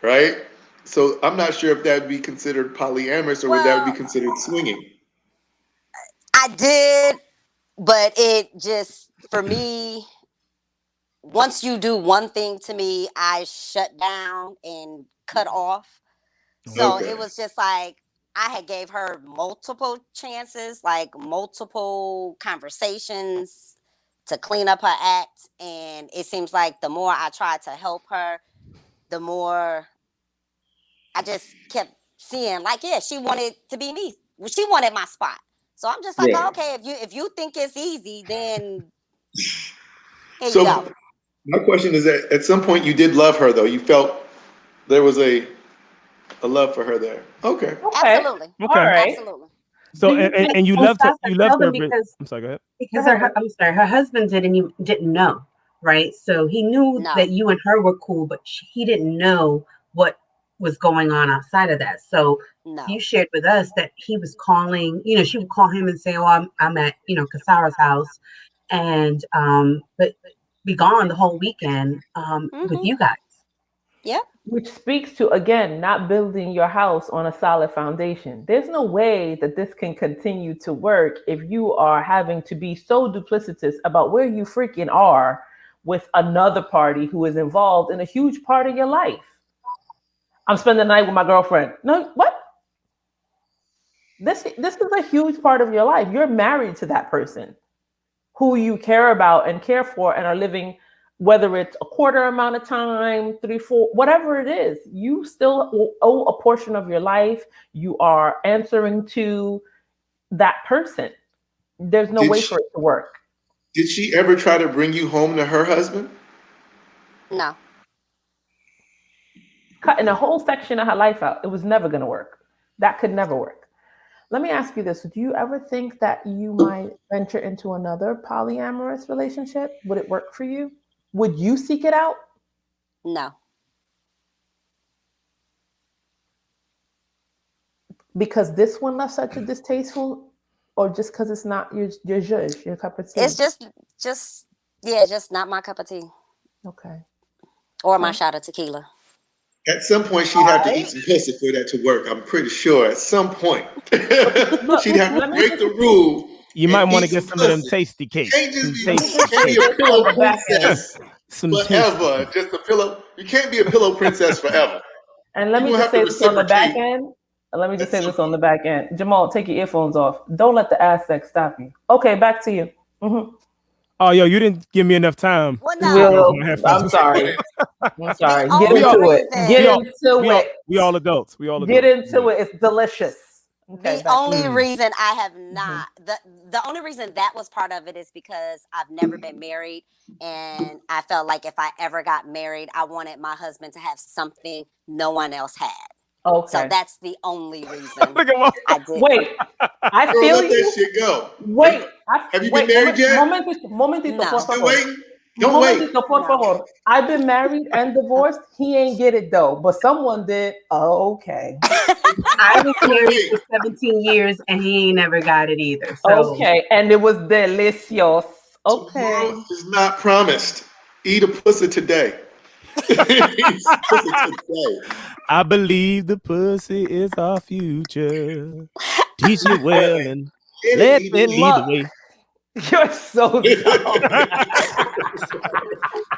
right? So I'm not sure if that would be considered polyamorous or would that be considered swinging. I did, but it just, for me, once you do one thing to me, I shut down and cut off. So Okay. it was just like I had gave her multiple chances, like multiple conversations to clean up her act. And it seems like the more I tried to help her, the more I just kept seeing, like, yeah, she wanted to be me. She wanted my spot. So I'm just like, Right. okay, if you think it's easy, then here you So go. my question is that at some point you did love her, though. You felt there was a love for her there. Okay. Absolutely. All right. Absolutely. So Do you think- and you well, loved her. Sasha, You loved tell them her. because I'm sorry. Go ahead. because I'm sorry, her husband didn't know, right? So he knew No. that you and her were cool, but he didn't know what was going on outside of that. So No. you shared with us that he was calling. She would call him and say, "Oh, I'm at Kasara's house," and but be gone the whole weekend with you guys. Yep. Which speaks to, again, not building your house on a solid foundation. There's no way that this can continue to work if you are having to be so duplicitous about where you freaking are with another party who is involved in a huge part of your life. I'm spending the night with my girlfriend. No, what? This is a huge part of your life. You're married to that person who you care about and care for and are living, whether it's a quarter amount of time, 3, 4, whatever it is, you still owe a portion of your life. You are answering to that person. There's no way for it to work. Did she ever try to bring you home to her husband? No. Cutting a whole section of her life out, it was never going to work. That could never work. Let me ask you this. Do you ever think that you might venture into another polyamorous relationship? Would it work for you? Would you seek it out? No. Because this one left such a distasteful, or just because it's not your zhuzh, your cup of tea? It's just not my cup of tea. Okay. Or my shot of tequila. At some point, she'd have to eat some pussy for that to work. I'm pretty sure. At some point, she'd have to break the rule. You might want to get some of them tasty cakes. You can't be a pillow princess forever. Just a pillow. You can't be a pillow princess forever. And let me just say this on the back end. Jamal, take your earphones off. Don't let the ass sex stop you. Okay, back to you. Mm-hmm. Oh, yo, you didn't give me enough time. Well, no. I'm sorry. I'm sorry. The Get only into it. reason- Get into it. We all adults. We all Get adults. into it. It's delicious. Okay, The only reason I have not the only reason that was part of it is because I've never been married, and I felt like if I ever got married, I wanted my husband to have something no one else had. Okay. So that's the only reason Look at I did. Wait, I Girl, feel let you. that shit go. Wait, have you been married yet? Momentito, No. por Still favor. waiting? Don't wait. Por favor. I've been married and divorced. He ain't get it though, but someone did. Oh, okay. I was married for 17 years and he ain't never got it either. So. Okay, and it was delicious. Okay. Tomorrow is not promised. Eat a pussy today. I believe the pussy is our future. Teach it well and let it lead the way. You're so dumb.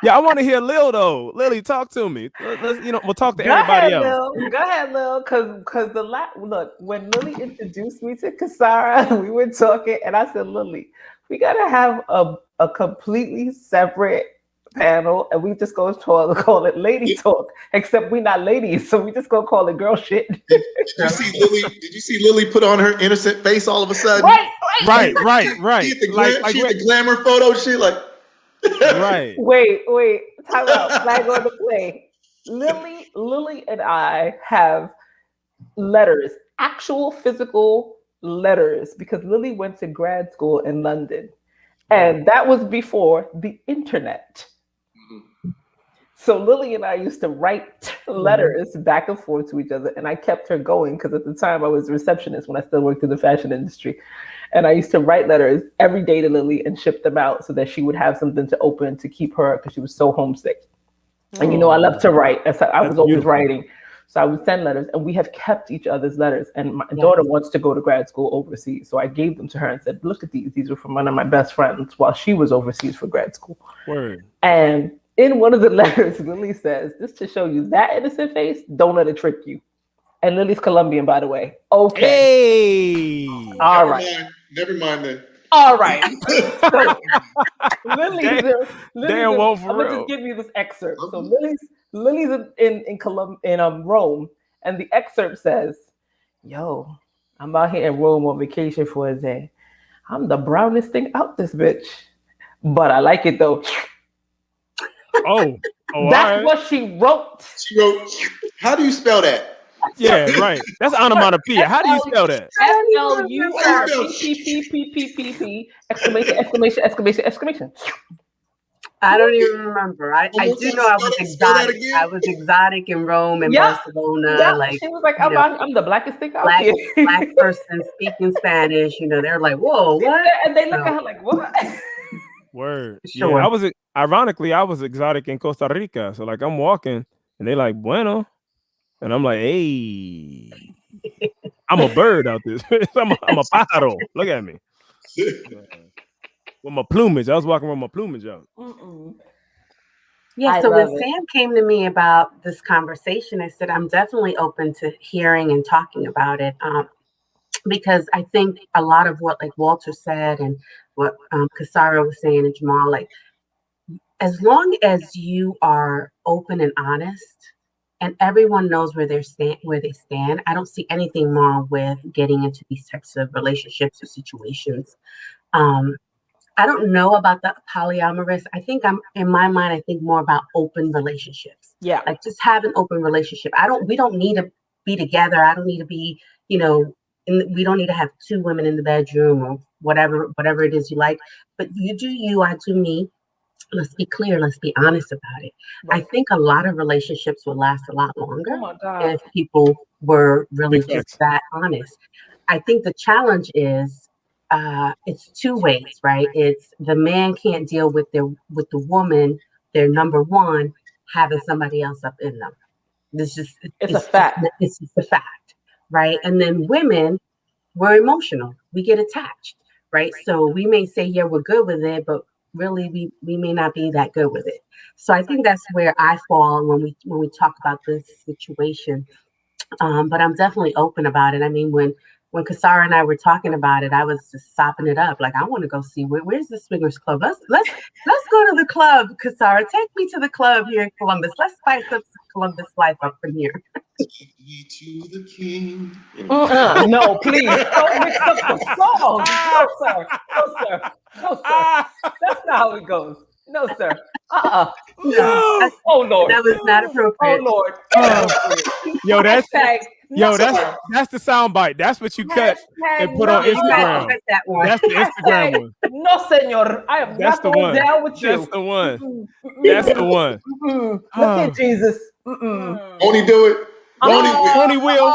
Yeah, I want to hear Lil though. Lily, talk to me. Let's, we'll talk to everybody else. Go ahead, Lil. Because look, when Lily introduced me to Kasara, we were talking, and I said, Lily, we gotta have a completely separate panel, and we just go call it lady talk. Except we're not ladies, so we just go call it girl shit. Did you see Lily put on her innocent face all of a sudden? Right. She had the glamour photo shit, like. Right. Wait. Time out. Flag on the play. Lily and I have letters, actual physical letters, because Lily went to grad school in London, and that was before the internet. So Lily and I used to write letters back and forth to each other, and I kept her going because at the time I was a receptionist when I still worked in the fashion industry. And I used to write letters every day to Lily and ship them out so that she would have something to open to keep her because she was so homesick. And you know, I love to write. I was always writing. So I would send letters, and we have kept each other's letters. And my daughter wants to go to grad school overseas. So I gave them to her and said, look at these. These are from one of my best friends while she was overseas for grad school. Word. And in one of the letters, Lily says, just to show you that innocent face, don't let it trick you. And Lily's Colombian, by the way. Okay. Hey. All right. Never mind then. All right. So, Lily's damn, well, for I'm real. gonna just give you this excerpt. So Lily's in Rome, and the excerpt says, "Yo, I'm out here in Rome on vacation for a day. I'm the brownest thing out this bitch, but I like it though." Oh, That's what she wrote. She wrote, how do you spell that? Yeah, right. That's onomatopoeia. How do you spell that? SLURPPPPPP exclamation. I don't even remember. I do know I was exotic. I was exotic in Rome and Barcelona. Yeah. Like she was like, I'm the blackest thing out here. Black person speaking Spanish. You know, they're like, whoa, what? And they look at her like, what? Word. Sure. Yeah, I was exotic in Costa Rica. So like I'm walking and they like, bueno. And I'm like, hey, I'm a bird out this. I'm a pájaro. Look at me. With my plumage. I was walking with my plumage out. Yeah, so when Sam came to me about this conversation, I said, I'm definitely open to hearing and talking about it. Because I think a lot of what like Walter said and what Kasara was saying and Jamal, like, as long as you are open and honest and everyone knows where they stand, I don't see anything wrong with getting into these types of relationships or situations. I don't know about the polyamorous. I think in my mind, I think more about open relationships. Yeah. Like just have an open relationship. We don't need to be together. I don't need to be, we don't need to have two women in the bedroom or whatever it is you like. But you do you, I do me. Let's be clear. Let's be honest about it. Right. I think a lot of relationships will last a lot longer if people were really just that honest. I think the challenge is it's two ways, right? It's the man can't deal with the woman, their number one, having somebody else up in them. It's a fact. It's just a fact, right? And then women, we're emotional. We get attached, right? So we may say, yeah, we're good with it, but really we may not be that good with it. So I think that's where I fall when we talk about this situation. But I'm definitely open about it. I mean, when Kasara and I were talking about it, I was just sopping it up. Like, I want to go see where's the swingers club. Let's go to the club, Kasara. Take me to the club here in Columbus. Let's spice up Columbus life up from here. Take me to the king. No, please don't mix up the songs. No, sir. That's not how it goes. No, sir. No. Oh Lord, that was not appropriate. Oh Lord. That's the soundbite. That's what you cut and put on Instagram. That's the Instagram one. No, senor, I am not going down with you. That's the one. That's the one. Look at Jesus. Won't he do it? Won't he will?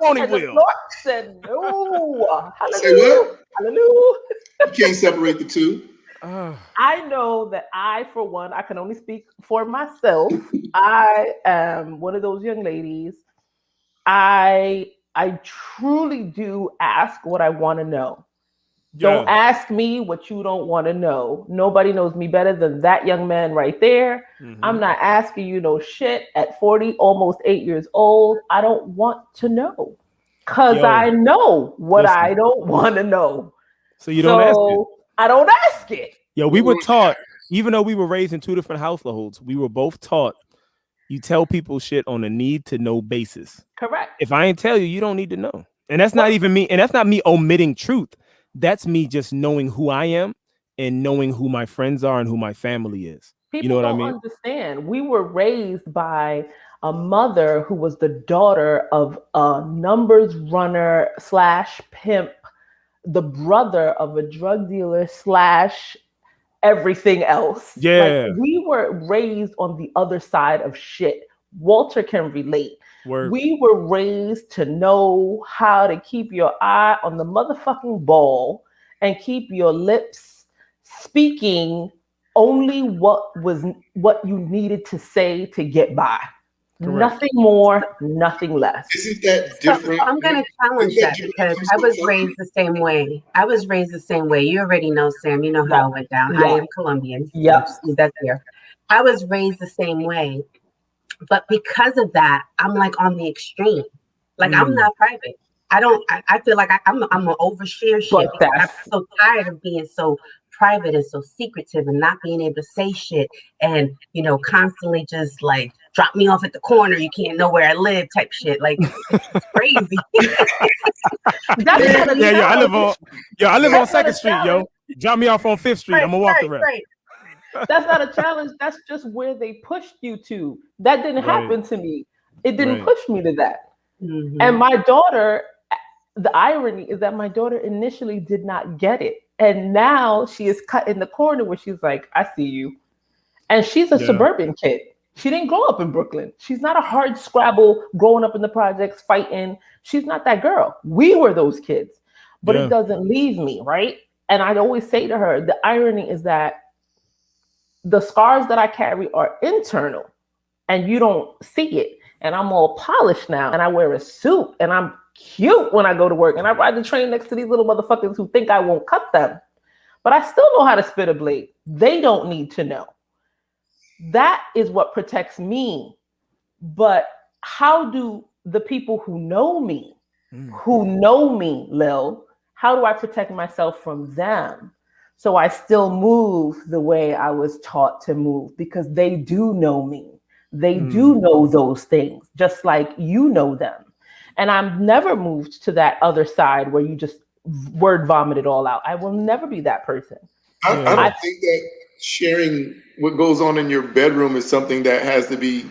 The Lord said no. Hallelujah. Say what? Hallelujah. You can't separate the two. I know that for one, I can only speak for myself. I am one of those young ladies. I truly do ask what I want to know. Yeah. Don't ask me what you don't want to know. Nobody knows me better than that young man right there. Mm-hmm. I'm not asking you no shit at 40, almost 8 years old. I don't want to know because I know what I don't want to know. So you don't ask it. I don't ask it. Yo, we were taught, even though we were raised in two different households, we were both taught you tell people shit on a need to know basis. Correct. If I ain't tell you, you don't need to know. And that's not even me. And that's not me omitting truth. That's me just knowing who I am and knowing who my friends are and who my family is. People you know what don't I mean? Understand. We were raised by a mother who was the daughter of a numbers runner / pimp, the brother of a drug dealer / everything else. Yeah. Like, we were raised on the other side of shit. Walter can relate. Word. We were raised to know how to keep your eye on the motherfucking ball and keep your lips speaking only what you needed to say to get by. Correct. Nothing more, nothing less. Isn't that So different? I'm going to challenge Isn't that different because when it I comes was to raised the same way. I was raised the same way. You already know, Sam. You know Yeah. how it went down. Yeah. I am Colombian. Yep. So that's there. I was raised the same way. But because of that, I'm like on the extreme. Like, I'm not private. I feel like I'm an overshare shit But because I'm that's so tired of being so private and so secretive and not being able to say shit and, you know, constantly just like drop me off at the corner. You can't know where I live type shit. Like, it's crazy. that's not a Yeah, challenge. I live on That's not a 2nd Street, yo. Drop me off on 5th Street. I'm gonna walk the rest. Right. That's not a challenge. That's just where they pushed you to. That didn't happen to me. It didn't push me to that. Mhm. And my daughter, the irony is that my daughter initially did not get it. And now she is cut in the corner where she's like, I see you. And she's a suburban kid. She didn't grow up in Brooklyn. She's not a hard scrabble growing up in the projects fighting. She's not that girl. We were those kids. But it doesn't leave me, right? And I'd always say to her, the irony is that the scars that I carry are internal and you don't see it. And I'm all polished now and I wear a suit and I'm cute when I go to work and I ride the train next to these little motherfuckers who think I won't cut them. But I still know how to spit a blade. They don't need to know. That is what protects me. But how do the people who know me, Lil, how do I protect myself from them? So I still move the way I was taught to move because they do know me. They do know those things, just like you know them. And I've never moved to that other side where you just word vomit it all out. I will never be that person. I don't think that sharing what goes on in your bedroom is something that has to be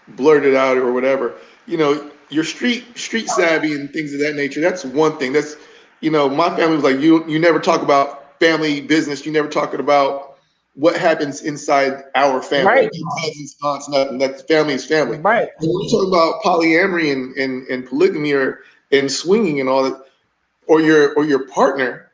blurted out or whatever. You know, your street savvy and things of that nature. That's one thing. That's, you know, my family was like, you never talk about family business. You never talking about what happens inside our family. Right. Cousins, aunts, nothing. That family is family. Right. When we talk about polyamory and polygamy and swinging and all that, or your partner,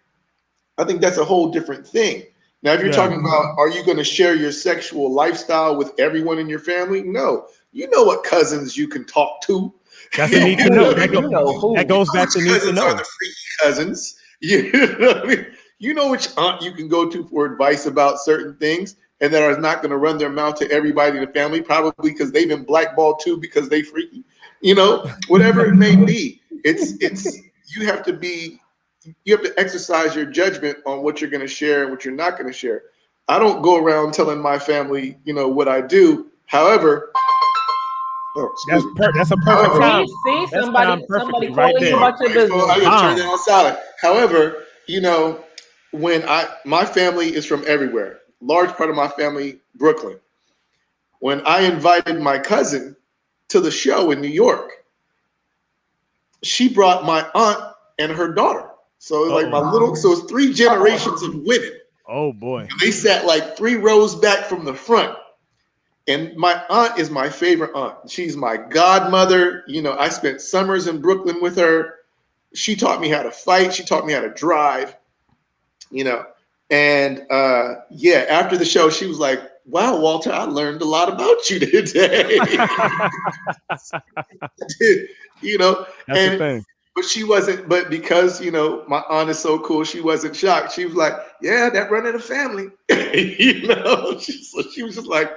I think that's a whole different thing. Now, if you're talking about, are you going to share your sexual lifestyle with everyone in your family? No. You know what cousins you can talk to. That's a need to know. That goes back to need to Cousins know. are the freaky cousins. You know what I mean? You know which aunt you can go to for advice about certain things and that are not going to run their mouth to everybody in the family, probably because they've been blackballed too because they freaky. You know, whatever it may be. It's you have to exercise your judgment on what you're going to share and what you're not going to share. I don't go around telling my family, you know, what I do. However, that's a perfect time. See, That's somebody perfectly calling right you there. about your business. I gotta turn that on silent. However, you know, my family is from everywhere. Large part of my family, Brooklyn. When I invited my cousin to the show in New York, she brought my aunt and her daughter. So it was like so it's 3 generations of women. Oh boy. They sat like 3 rows back from the front. And my aunt is my favorite aunt. She's my godmother. You know, I spent summers in Brooklyn with her. She taught me how to fight. She taught me how to drive, you know. And after the show, she was like, wow, Walter, I learned a lot about you today. You know, that's the thing. But she wasn't, but because, you know, my aunt is so cool, she wasn't shocked. She was like, yeah, that run in the family. You know, so she was just like,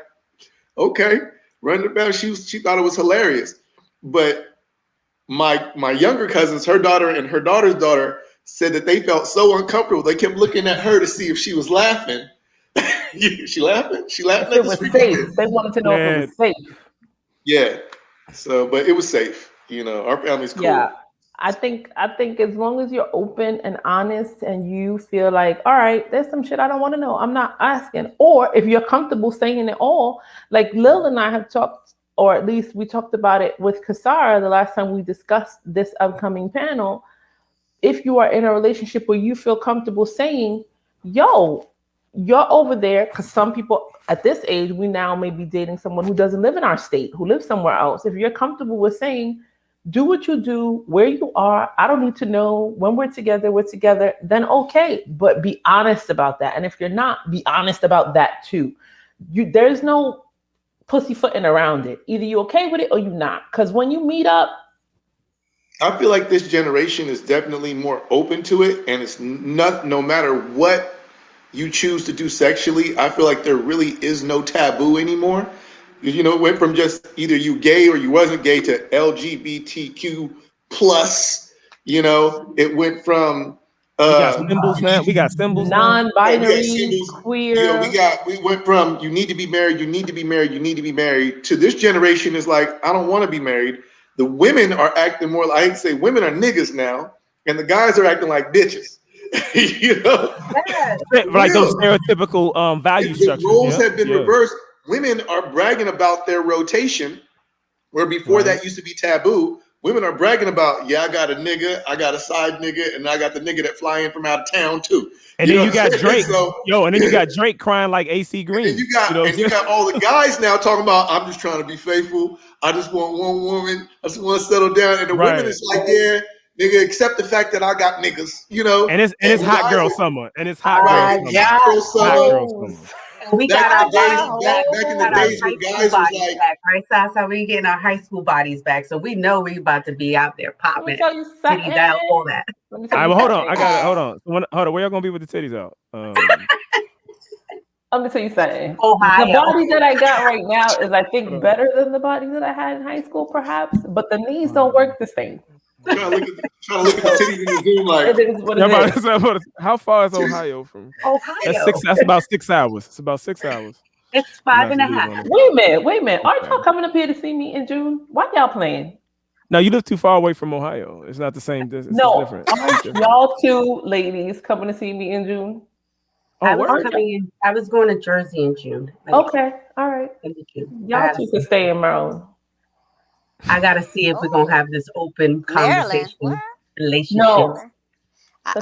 okay, run the family. She thought it was hilarious. But my younger cousins, her daughter and her daughter's daughter, said that they felt so uncomfortable. They kept looking at her to see if she was laughing. She laughing? She laughing If it was safe. They wanted to know if it was safe. Yeah. So, but it was safe. You know, our family's cool. Yeah. I think as long as you're open and honest and you feel like, all right, there's some shit I don't want to know, I'm not asking. Or if you're comfortable saying it all, like Lil and I have talked, or at least we talked about it with Kasara the last time we discussed this upcoming panel. If you are in a relationship where you feel comfortable saying, yo, you're over there because some people at this age, we now may be dating someone who doesn't live in our state, who lives somewhere else. If you're comfortable with saying, do what you do, where you are, I don't need to know. When we're together, then okay. But be honest about that. And if you're not, be honest about that too. There's no pussyfooting around it. Either you're okay with it or you're not. Because when you meet up, I feel like this generation is definitely more open to it, and it's not, no matter what you choose to do sexually, I feel like there really is no taboo anymore. You know, it went from just either you gay or you wasn't gay to LGBTQ plus. You know, it went from we got symbols now. We got symbols now. non-binary, queer. We went from you need to be married, you need to be married, you need to be married, to this generation is like, I don't want to be married. The women are acting more, I hate to say women are niggas now, and the guys are acting like bitches. You know? Like those stereotypical value structures. Roles have been reversed. Women are bragging about their rotation, where before that used to be taboo. Women are bragging about, I got a nigga, I got a side nigga, and I got the nigga that fly in from out of town too. And then you got Drake, and then you got Drake crying like AC Green. And you got all the guys now talking about, I'm just trying to be faithful. I just want one woman. I just want to settle down. And the women is like, nigga, accept the fact that I got niggas, you know. And it's hot girl summer. And it's hot girl summer. We got our back in the days when guys was like, back, right? So we getting our high school bodies back. So we know we about to be out there popping. Titties out, all that. All right, well, hold on. Hold on. Where y'all gonna be with the titties out? I'm gonna tell you something. Ohio. The body that I got right now is, I think, better than the body that I had in high school, perhaps. But the knees don't work the same. Trying to look at the titties in the Zoom like. It is what it is. How far is Ohio from? Ohio. That's about 6 hours. It's about 6 hours. It's 5.5. Wait a minute. Aren't y'all coming up here to see me in June? Why y'all playing? No, you live too far away from Ohio. It's not the same distance. No, it's different. aren't y'all two ladies coming to see me in June? I was going to Jersey in June. Okay, all right. Y'all two can stay in Maryland. I gotta see if we're gonna have this open conversation relationship. No,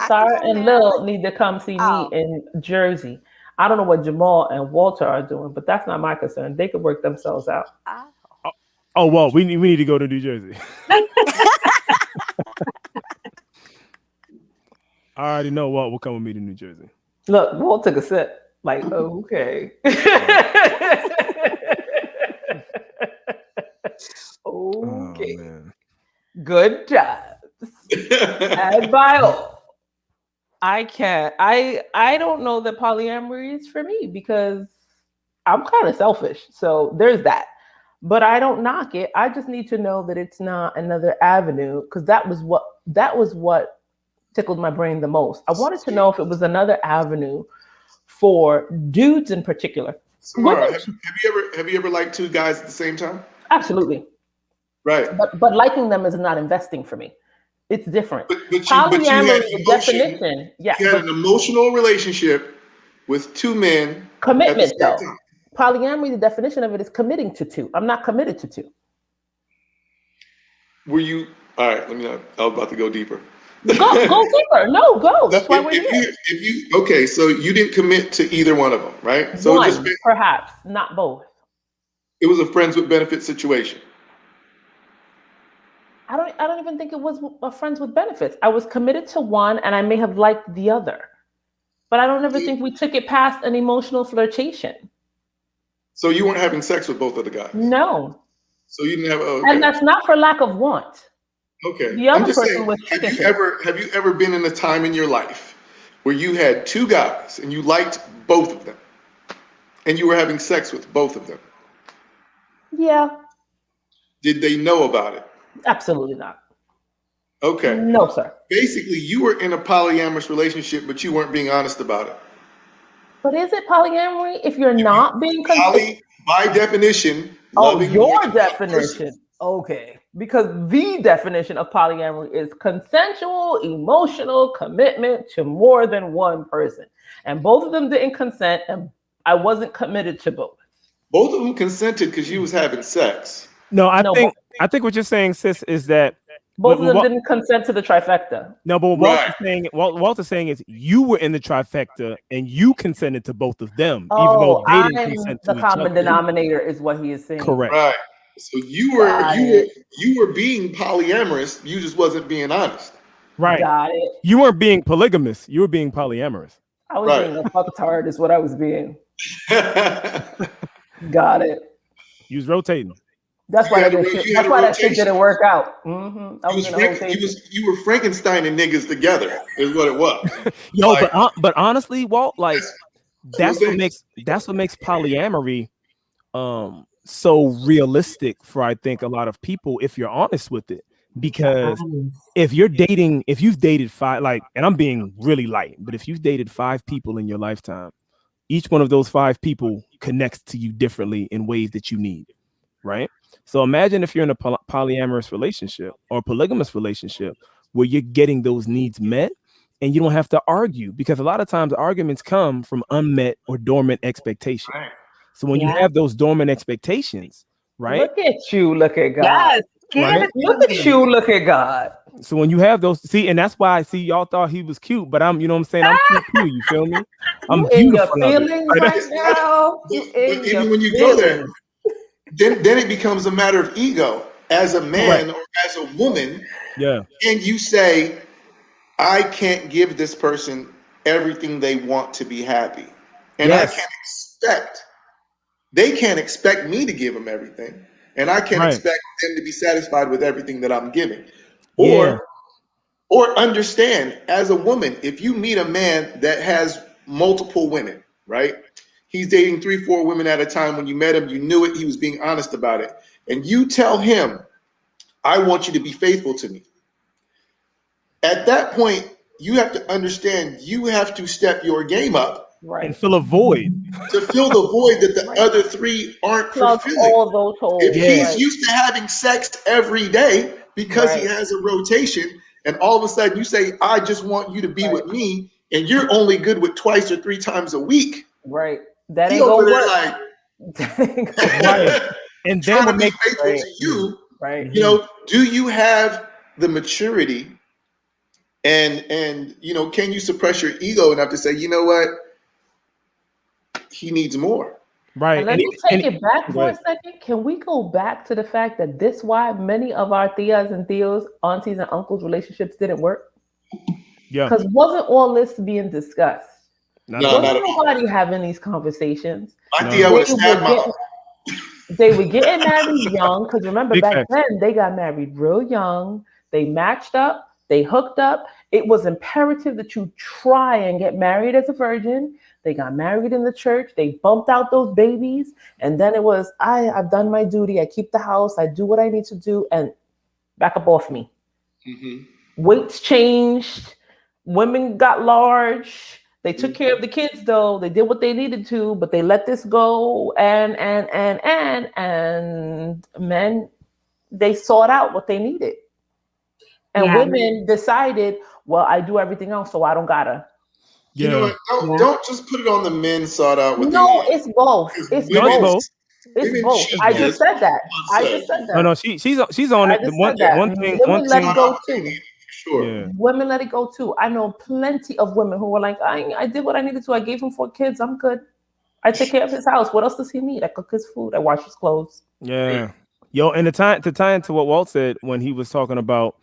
Sarah and Lil need to come see me in Jersey. I don't know what Jamal and Walter are doing, but that's not my concern. They could work themselves out. Oh well, we need to go to New Jersey. I already know Walt will come with me to New Jersey. Look, Walt took a sip. Like, okay. Okay. Good job. And bio. I can't. I don't know that polyamory is for me because I'm kind of selfish. So there's that. But I don't knock it. I just need to know that it's not another avenue, because that was what tickled my brain the most. I wanted to know if it was another avenue for dudes in particular. Samara, have you ever liked two guys at the same time? Absolutely. Right. But liking them is not investing for me. It's different. But polyamory definition. Yeah. You had an emotional relationship with two men. Commitment, though. Polyamory, the definition of it is committing to two. I'm not committed to two. Were you? All right. Let me know. I was about to go deeper. Go deeper. No, go. That's why we're here. Okay, so you didn't commit to either one of them, right? So one, perhaps, not both. It was a friends with benefits situation. I don't even think it was a friends with benefits. I was committed to one, and I may have liked the other, but I don't ever think we took it past an emotional flirtation. So you weren't having sex with both of the guys? No. So you didn't have. Okay. And that's not for lack of want. Okay. The other person was. Have you ever been in a time in your life where you had two guys and you liked both of them, and you were having sex with both of them? Yeah. Did they know about it? Absolutely not. Okay. No, sir. Basically, you were in a polyamorous relationship, but you weren't being honest about it. But is it polyamory if you're not being consistent? By definition. Oh, your definition. Okay. Because the definition of polyamory is consensual, emotional commitment to more than one person. And both of them didn't consent, and I wasn't committed to both. Both of them consented because you was having sex. No, I think what you're saying, sis, is that Both of them didn't consent to the trifecta. No, but what Walter's saying is you were in the trifecta and you consented to both of them, even though they didn't consent to the each common other. denominator is what he is saying. Correct. Right. So you were being polyamorous. You just wasn't being honest. Right. Got it. You weren't being polygamous. You were being polyamorous. I was being a fucktard is what I was being. Got it. You was rotating. That's why that shit didn't work out. Mm-hmm. You were Frankensteining niggas together, is what it was. Yo, like, but honestly, Walt, like that's what makes polyamory so realistic for I think a lot of people if you're honest with it. Because if you've dated 5, like, and I'm being really light, but if you've dated 5 people in your lifetime, each one of those 5 people connects to you differently in ways that you need, right? So imagine if you're in a polyamorous relationship or polygamous relationship where you're getting those needs met and you don't have to argue, because a lot of times arguments come from unmet or dormant expectations. Right. So when you have those dormant expectations, right? Look at you, look at God. Yes. Right? Look at you, look at God. So when you have those, and that's why y'all thought he was cute, but I'm, you know what I'm saying? I'm cute too, you feel me? I'm beautiful. In your feelings right now. But even when you go there, then it becomes a matter of ego. As a man or as a woman, and you say, I can't give this person everything they want to be happy. And they can't expect me to give them everything. And I can't expect them to be satisfied with everything that I'm giving. Or understand, as a woman, if you meet a man that has multiple women, right? He's dating 3, 4 women at a time. When you met him, you knew it. He was being honest about it. And you tell him, I want you to be faithful to me. At that point, you have to understand you have to step your game up. And fill a void. To fill the void that the other 3 aren't fulfilling. All those holes. If he's used to having sex every day because he has a rotation, and all of a sudden you say, I just want you to be with me, and you're only good with 2 or 3 times a week. Right. That ain't gonna work. Like, and then what makes faithful to you, you know, do you have the maturity and you know, can you suppress your ego enough to say, you know what? He needs more. Right. And let me take it back for a second. Can we go back to the fact that this why many of our tias and tios, aunties and uncles relationships didn't work? Yeah. Because wasn't all this being discussed? No, wasn't nobody having these conversations. My tia would stab my They were getting married young, because remember back then they got married real young. They matched up, they hooked up. It was imperative that you try and get married as a virgin. They got married in the church. They bumped out those babies. And then it was, I've done my duty. I keep the house. I do what I need to do. And back up off me. Mm-hmm. Weights changed. Women got large. They took care of the kids, though. They did what they needed to, but they let this go. And men, they sought out what they needed. And women decided, well, I do everything else, so I don't gotta. You know what? Don't just put it on the men sought out. It's both. It's both. It's both. I just said that. No, she's on it. One thing. Women let it go too. Sure. Yeah. Women let it go too. I know plenty of women who were like, I did what I needed to. I gave him 4 kids. I'm good. I take care of his house. What else does he need? I cook his food. I wash his clothes. Yeah. Yo, and to tie into what Walt said when he was talking about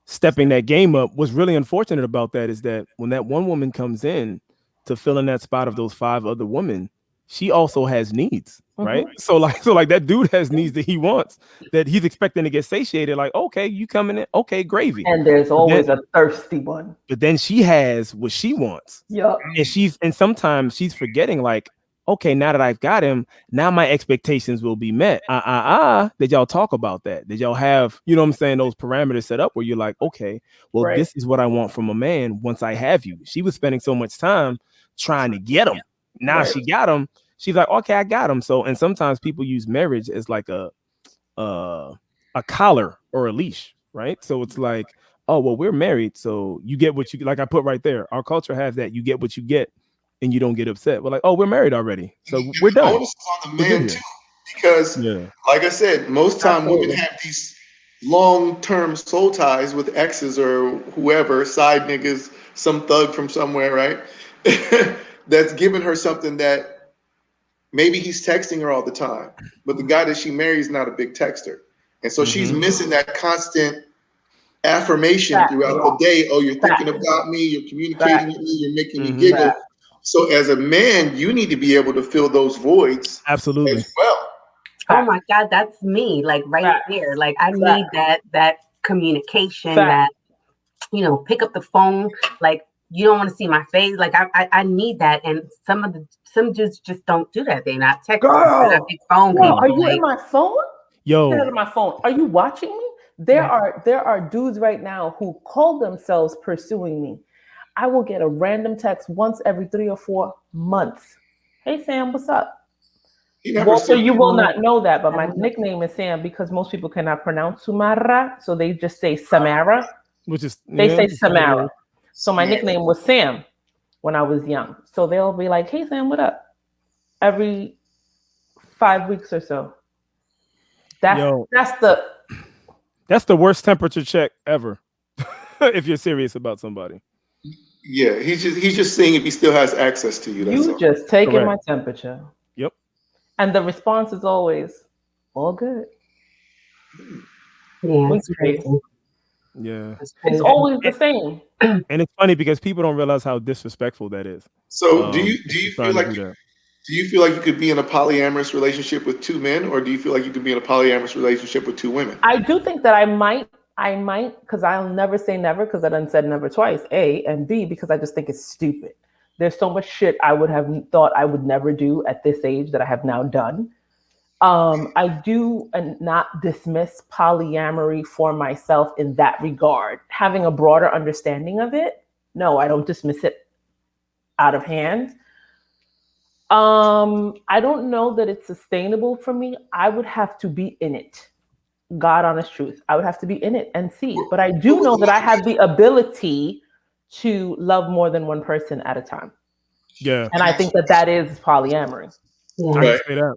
stepping that game up, what's really unfortunate about that is that when that one woman comes in to fill in that spot of those 5 other women, she also has needs, right? So like that dude has needs that he wants, that he's expecting to get satiated. Like, okay, you coming in, okay, gravy. And there's always a thirsty one. But then she has what she wants. Yeah. And sometimes she's forgetting, like, okay, now that I've got him, now my expectations will be met. Did y'all talk about that? Did y'all have, you know what I'm saying, those parameters set up where you're like, okay, well, this is what I want from a man once I have you. She was spending so much time trying to get him. Now she got him. She's like, okay, I got him. So, and sometimes people use marriage as like a collar or a leash, right? So it's like, oh, well, we're married, so you get what you, like I put right there. Our culture has that. You get what you get. And you don't get upset. We're like, oh, we're married already, so we're done. Onus is on the man too, because, like I said, most time women have long-term soul ties with exes or whoever, side niggas, some thug from somewhere, right? That's giving her something that maybe he's texting her all the time, but the guy that she marries is not a big texter. And so she's missing that constant affirmation throughout the day. Oh, you're thinking about me, you're communicating with me, you're making me giggle. So as a man, you need to be able to fill those voids Absolutely. as well. Oh my God, that's me, like right there. Like I need that communication, that, you know, pick up the phone. Like you don't want to see my face. Like I need that. And some dudes just don't do that. They're not texting. They're not big phone people. Are you in my phone? Yo, Get out of my phone. Are you watching me? There are dudes right now who call themselves pursuing me. I will get a random text once every 3 or 4 months. Hey Sam, what's up? Walter, you will not know that, but my nickname is Sam because most people cannot pronounce Sumara, so they just say Samara. Which is they say Samara. So my nickname was Sam when I was young. So they'll be like, "Hey Sam, what up?" Every 5 weeks or so. That's the worst temperature check ever. If you're serious about somebody. Yeah, he's just seeing if he still has access to you. That's you just taking my temperature. Yep. And the response is always, all good. Yeah, it's crazy. Yeah. It's always the same. And it's funny because people don't realize how disrespectful that is. So do you feel like you could be in a polyamorous relationship with 2 men, or do you feel like you could be in a polyamorous relationship with 2 women? I do think that I might, because I'll never say never, because I done said never twice, A, and B, because I just think it's stupid. There's so much shit I would have thought I would never do at this age that I have now done. I do not dismiss polyamory for myself in that regard. Having a broader understanding of it, no, I don't dismiss it out of hand. I don't know that it's sustainable for me. I would have to be in it. God honest truth. I would have to be in it and see. But I do know that I have the ability to love more than one person at a time. Yeah. And I think that is polyamory. Yeah. I can say that.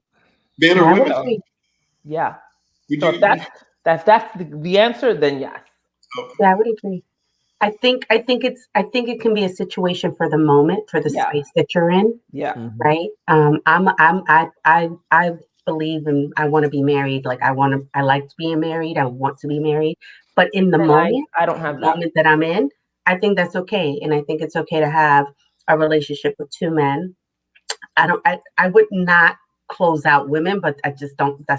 Men or women? Yeah. So if that's the answer, then yes. Yeah, I would agree. I think it can be a situation for the moment, for the space that you're in. Yeah. Right. I believe and I want to be married. Like I like being married. I want to be married. But in the moment, I don't have the moment that I'm in, I think that's okay. And I think it's okay to have a relationship with 2 men. I would not close out women, but I just don't, I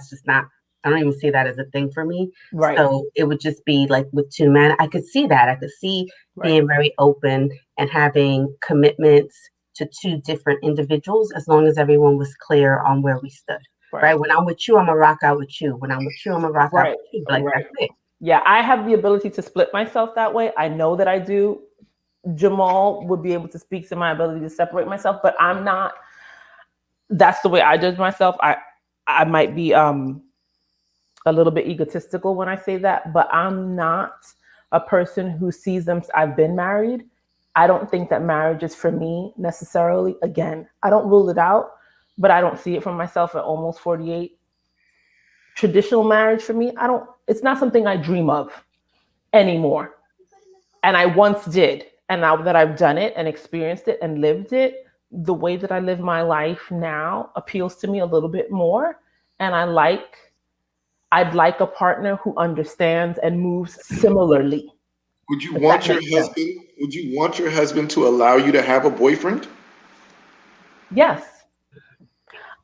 don't even see that as a thing for me. Right. So it would just be like with 2 men. I could see that. I could see being very open and having commitments to 2 different individuals, as long as everyone was clear on where we stood. Right. When I'm with you, I'm gonna rock out with you. When I'm with you, I'm gonna rock out with you. Like that's it. Yeah, I have the ability to split myself that way. I know that I do. Jamal would be able to speak to my ability to separate myself, but I'm not. That's the way I judge myself. I might be a little bit egotistical when I say that, but I'm not a person who sees them. I've been married. I don't think that marriage is for me necessarily. Again, I don't rule it out, but I don't see it for myself at almost 48. Traditional marriage for me, it's not something I dream of anymore. And I once did. And now that I've done it and experienced it and lived it, the way that I live my life now appeals to me a little bit more. And I'd like a partner who understands and moves similarly. Would you want your husband to allow you to have a boyfriend? Yes.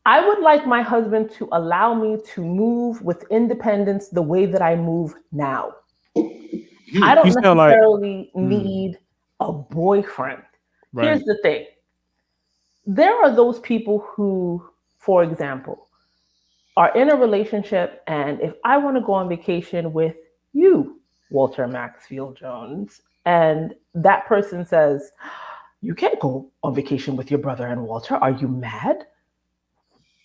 I would like my husband to allow me to move with independence the way that I move now. I don't necessarily need a boyfriend. Right. Here's the thing. There are those people who, for example, are in a relationship, and if I want to go on vacation with you, Walter Maxfield Jones, and that person says, you can't go on vacation with your brother and Walter. Are you mad?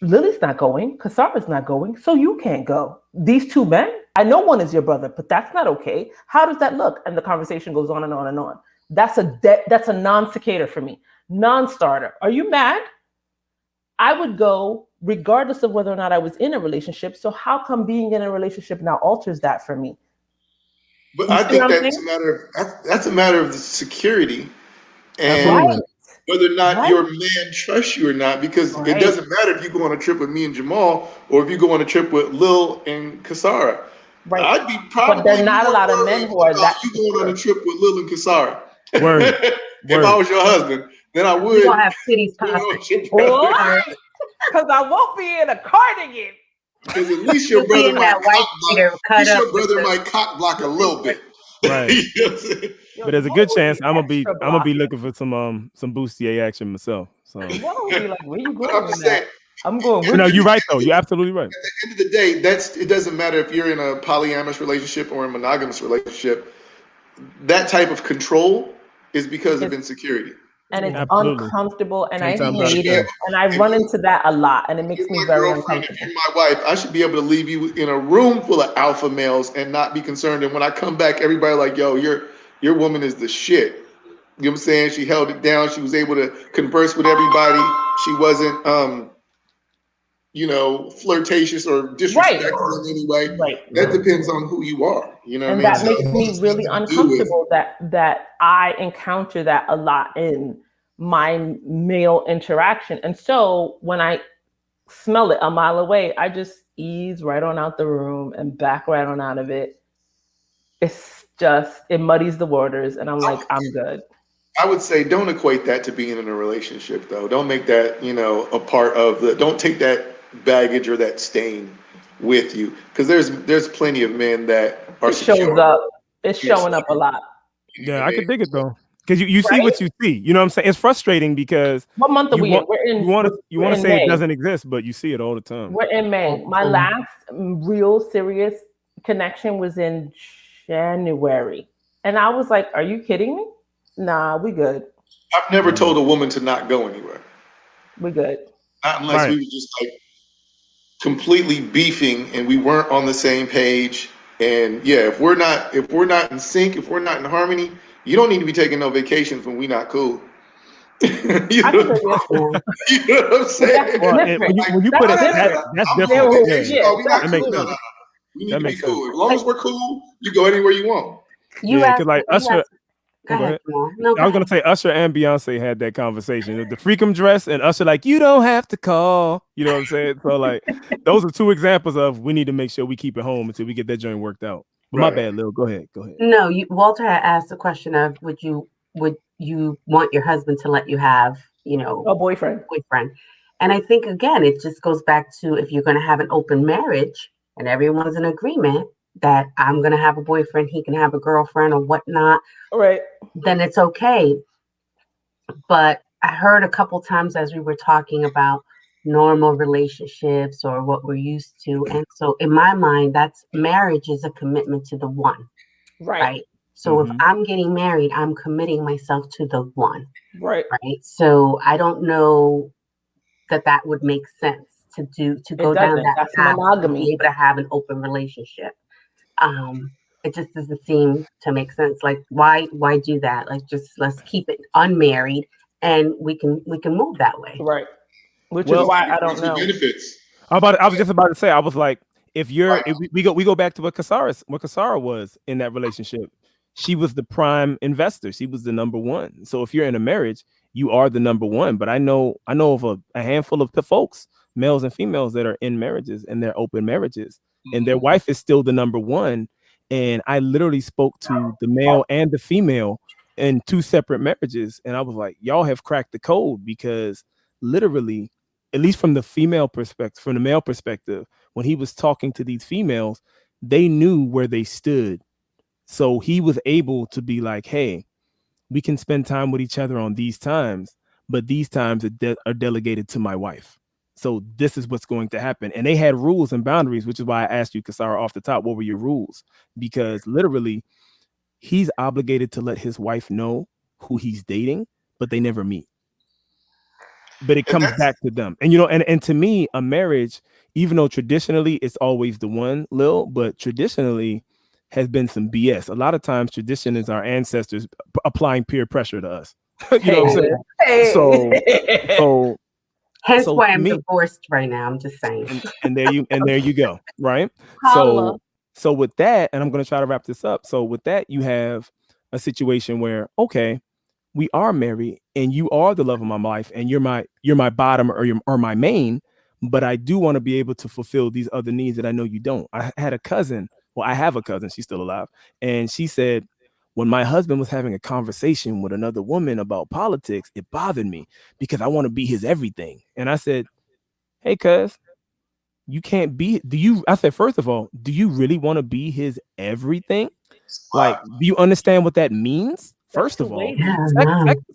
Lily's not going, Kasara's not going, so you can't go. These 2 men, I know one is your brother, but that's not okay. How does that look? And the conversation goes on and on and on. That's a non-sequitur for me. Non-starter. Are you mad? I would go regardless of whether or not I was in a relationship. So how come being in a relationship now alters that for me? But You I see think what I'm that's saying? that's a matter of the security and Absolutely. whether or not Right. your man trusts you or not. Because it Right. doesn't matter if you go on a trip with me and Jamal or if you go on a trip with Lil and Kasara. Right. I'd be But there probably are not a more lot of men worried who are about that you going on a secure. trip with Lil and Kasara Word. if I was your husband than I You would don't have titties going popping. on with your brother. What? Because I won't be in a cardigan. Because at least your You'll be brother in might that white cock block. beater At cut least up your with brother the. might cock block a little bit. Right. You know what I'm saying? Yo, But there's a Jamal good would chance be I'm gonna extra be blocking. looking for some bustier action myself. So Jamal would be like, where you But going I'm with just that? saying, I'm going but with no, you. you're right though. You're absolutely right. at the end of the day, it doesn't matter if you're in a polyamorous relationship or a monogamous relationship. That type of control is because of It's, insecurity. and it's Absolutely. uncomfortable, and 10 I times out of hate 10. it, and I If run you into that a lot, and it if makes you're me my very girlfriend, if uncomfortable. you're my wife, I should be able to leave you in a room full of alpha males and not be concerned. And when I come back, everybody like, yo, your woman is the shit. You know what I'm saying? She held it down. She was able to converse with everybody. She wasn't flirtatious or Right. disrespectful in any way. Right. That depends on who you are. You know what I And mean? that So it makes me has really nothing to do with uncomfortable that I encounter that a lot in my male interaction. And so when I smell it a mile away, I just ease right on out the room and back right on out of it. It muddies the waters, and I'm like, I'm good. I would say don't equate that to being in a relationship though. Don't make that, a part of don't take that baggage or that stain with you. Because there's plenty of men that are It shows secure. up. It's Yes. showing up a lot. You know Yeah, what I I mean? could dig it though. Because you see Right? what you see. You know what I'm saying? It's frustrating because What month are you we in? want you want to In say it May. doesn't exist, but you see it all the time. We're in May. My last real serious connection was in January. And I was like, are you kidding me? Nah, we good. I've never told a woman to not go anywhere. We good. Not unless Right. we were just like completely beefing and we weren't on the same page. And yeah, if we're not in sync, if we're not in harmony, you don't need to be taking no vacations when we not cool. you, I know, can dig it. you know what I'm But that's saying? Well, different. when you put That's it different. that's I'm going different. on Yeah, vacation. Yeah, Oh, we not that that's cool. makes No, sense. no, no. We need That to be makes sense. cool. As long as we're cool, you go anywhere you want. You Yeah, asked. because like You Usher, asked. Go go ahead, ahead. Jamal. No, go I was gonna ahead. say Usher and Beyonce had that conversation. The freakum dress and Usher like, you don't have to call. You know what I'm saying? So like those are two examples of we need to make sure we keep it home until we get that joint worked out. But my Right. bad, Lil. Go ahead. Go ahead. No, Walter had asked the question of would you want your husband to let you have, a boyfriend. boyfriend? And I think again, it just goes back to if you're going to have an open marriage and everyone's in agreement that I'm going to have a boyfriend, he can have a girlfriend or whatnot, Right. then it's okay. But I heard a couple times as we were talking about normal relationships or what we're used to. And so in my mind, that's marriage is a commitment to the one, Right. right? So if Mhm. I'm getting married, I'm committing myself to the one, Right. right? So I don't know that would make sense to go It down doesn't. that That's path to be monogamy. able to have an open relationship. It just doesn't seem to make sense. Like why do that? Like just let's keep it unmarried and we can move that way. Right. Which Well, is why I Brings don't you know. benefits. I was just about to say, I was like, if Right. we go back to what Kasara was in that relationship. She was the prime investor. She was the number one. So if you're in a marriage, you are the number one. But I know of a handful of the folks, males and females, that are in marriages and they're open marriages, and their wife is still the number one. And I literally spoke to the male and the female in two separate marriages, and I was like, y'all have cracked the code, because literally, at least from the female perspective, from the male perspective, when he was talking to these females, they knew where they stood. So he was able to be like, hey, we can spend time with each other on these times, but these times are delegated to my wife. So this is what's going to happen. And they had rules and boundaries, which is why I asked you, Kasara, off the top, what were your rules? Because literally, he's obligated to let his wife know who he's dating, but they never meet. But it And comes back to them. And and to me, a marriage, even though traditionally it's always the one, Lil, but traditionally has been some BS. A lot of times tradition is our ancestors applying peer pressure to us. You know what I'm saying? Hey. So Hence why to I'm me, divorced right now. I'm just saying. and there you go, right? Holla. So with that, and I'm going to try to wrap this up. So with that, you have a situation where, okay, we are married and you are the love of my life and you're my bottom or my main, but I do want to be able to fulfill these other needs that I know you don't. I had a cousin. Well, I have a cousin. She's still alive. And she said, when my husband was having a conversation with another woman about politics, it bothered me because I want to be his everything. And I said, hey, cuz, you can't be. I said, first of all, do you really want to be his everything? Like, do you understand what that means? First of all,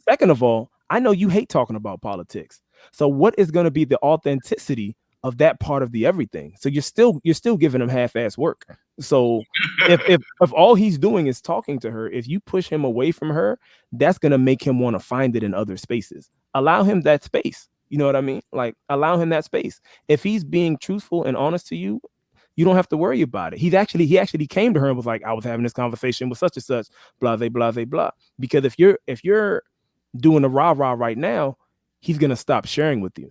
second of all, I know you hate talking about politics. So what is going to be the authenticity of that part of the everything? So you're still giving him half-ass work. So if all he's doing is talking to her, if you push him away from her, that's going to make him want to find it in other spaces. Allow him that space. You know what I mean? Like, allow him that space. If he's being truthful and honest to you, you don't have to worry about it. He actually came to her and was like, I was having this conversation with such and such, blah, blah, blah, blah. Because if you're doing a rah-rah right now, he's gonna stop sharing with you.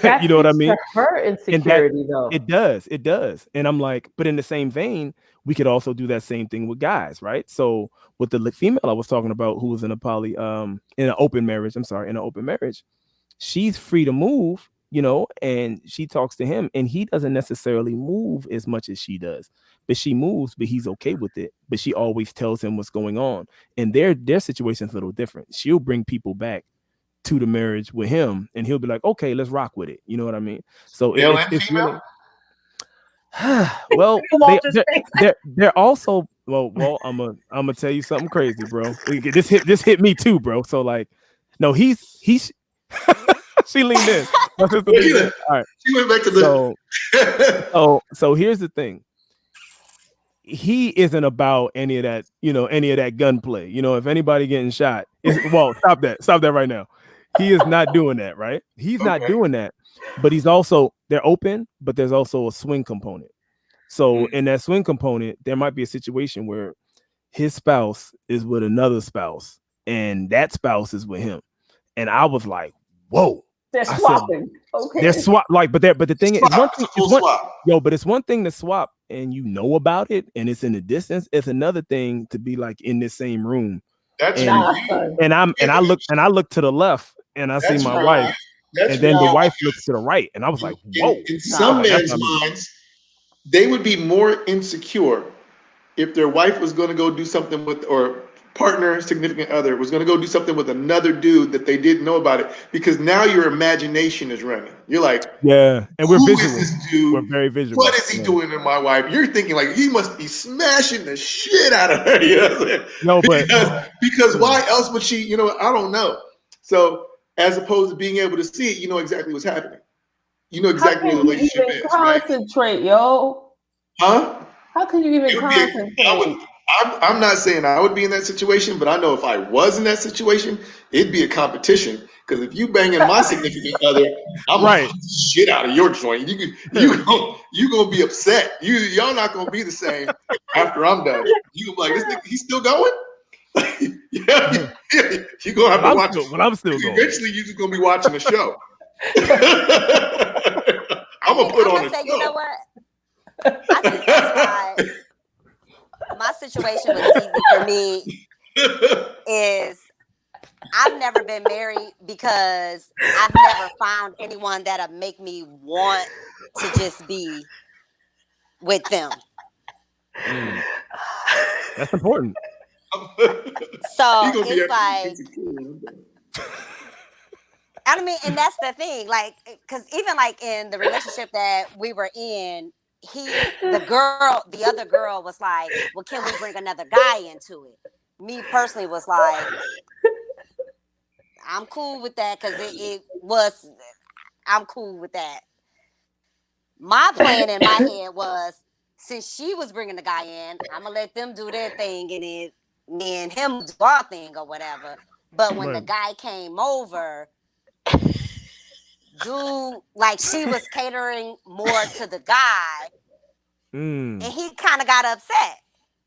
You know what I mean? Her insecurity, though. It does. And I'm like, but in the same vein, we could also do that same thing with guys, right? So with the female I was talking about, who was in in an open marriage, she's free to move, you know, and she talks to him and he doesn't necessarily move as much as she does, but she moves, but he's okay with it. But she always tells him what's going on. And their situation's a little different. She'll bring people back to the marriage with him and he'll be like, okay, let's rock with it. You know what I mean? So it's really, well, they're also, well, I'm gonna tell you something crazy, bro. This hit me too, bro. So like, no, he's she leaned in. All right. She went back to the so here's the thing. He isn't about any of that gunplay. You know, if anybody getting shot, stop that right now. He is not doing that, right? He's not doing that. But they're open, but there's also a swing component. So in that swing component, there might be a situation where his spouse is with another spouse and that spouse is with him. And I was like, whoa. They're swapping. Okay. They're swap but the thing is it's one thing to swap and you know about it and it's in the distance. It's another thing to be like in the same room. That's and I look to the left and I see my wife. And then the wife looks to the right. And I was like, whoa. In some men's minds, they would be more insecure if their wife was going to go do something with, or partner, significant other, was going to go do something with another dude that they didn't know about it, because now your imagination is running. You're like, yeah, and we're visual. Is this dude? We're very visual. What is he doing to my wife? You're thinking like he must be smashing the shit out of her. You know what I'm saying? No, because why else would she? You know, I don't know. So as opposed to being able to see it, you know exactly what's happening. You know exactly what the relationship is. Concentrate, right? Yo. Huh? How can you even concentrate? I'm not saying I would be in that situation, but I know if I was in that situation, it'd be a competition. Because if you banging my significant other, I'm gonna beat the shit out of your joint. You gonna be upset. Y'all not gonna be the same after I'm done. You gonna be like, this nigga, he's still going? Yeah, you gonna have to watch it. But I'm still going. Eventually, you're just gonna be watching the show. I'm gonna put on a show. You know what? I think that's why my situation was easy for me is I've never been married because I've never found anyone that'll make me want to just be with them. That's important. So it's like, I mean, and that's the thing, like, because even like in the relationship that we were in, the other girl was like, well, can we bring another guy into it? Me personally was like, I'm cool with that because I'm cool with that. My plan in my head was, since she was bringing the guy in, I'm going to let them do their thing and then me and him do our thing or whatever. But when the guy came over, like she was catering more to the guy and he kind of got upset.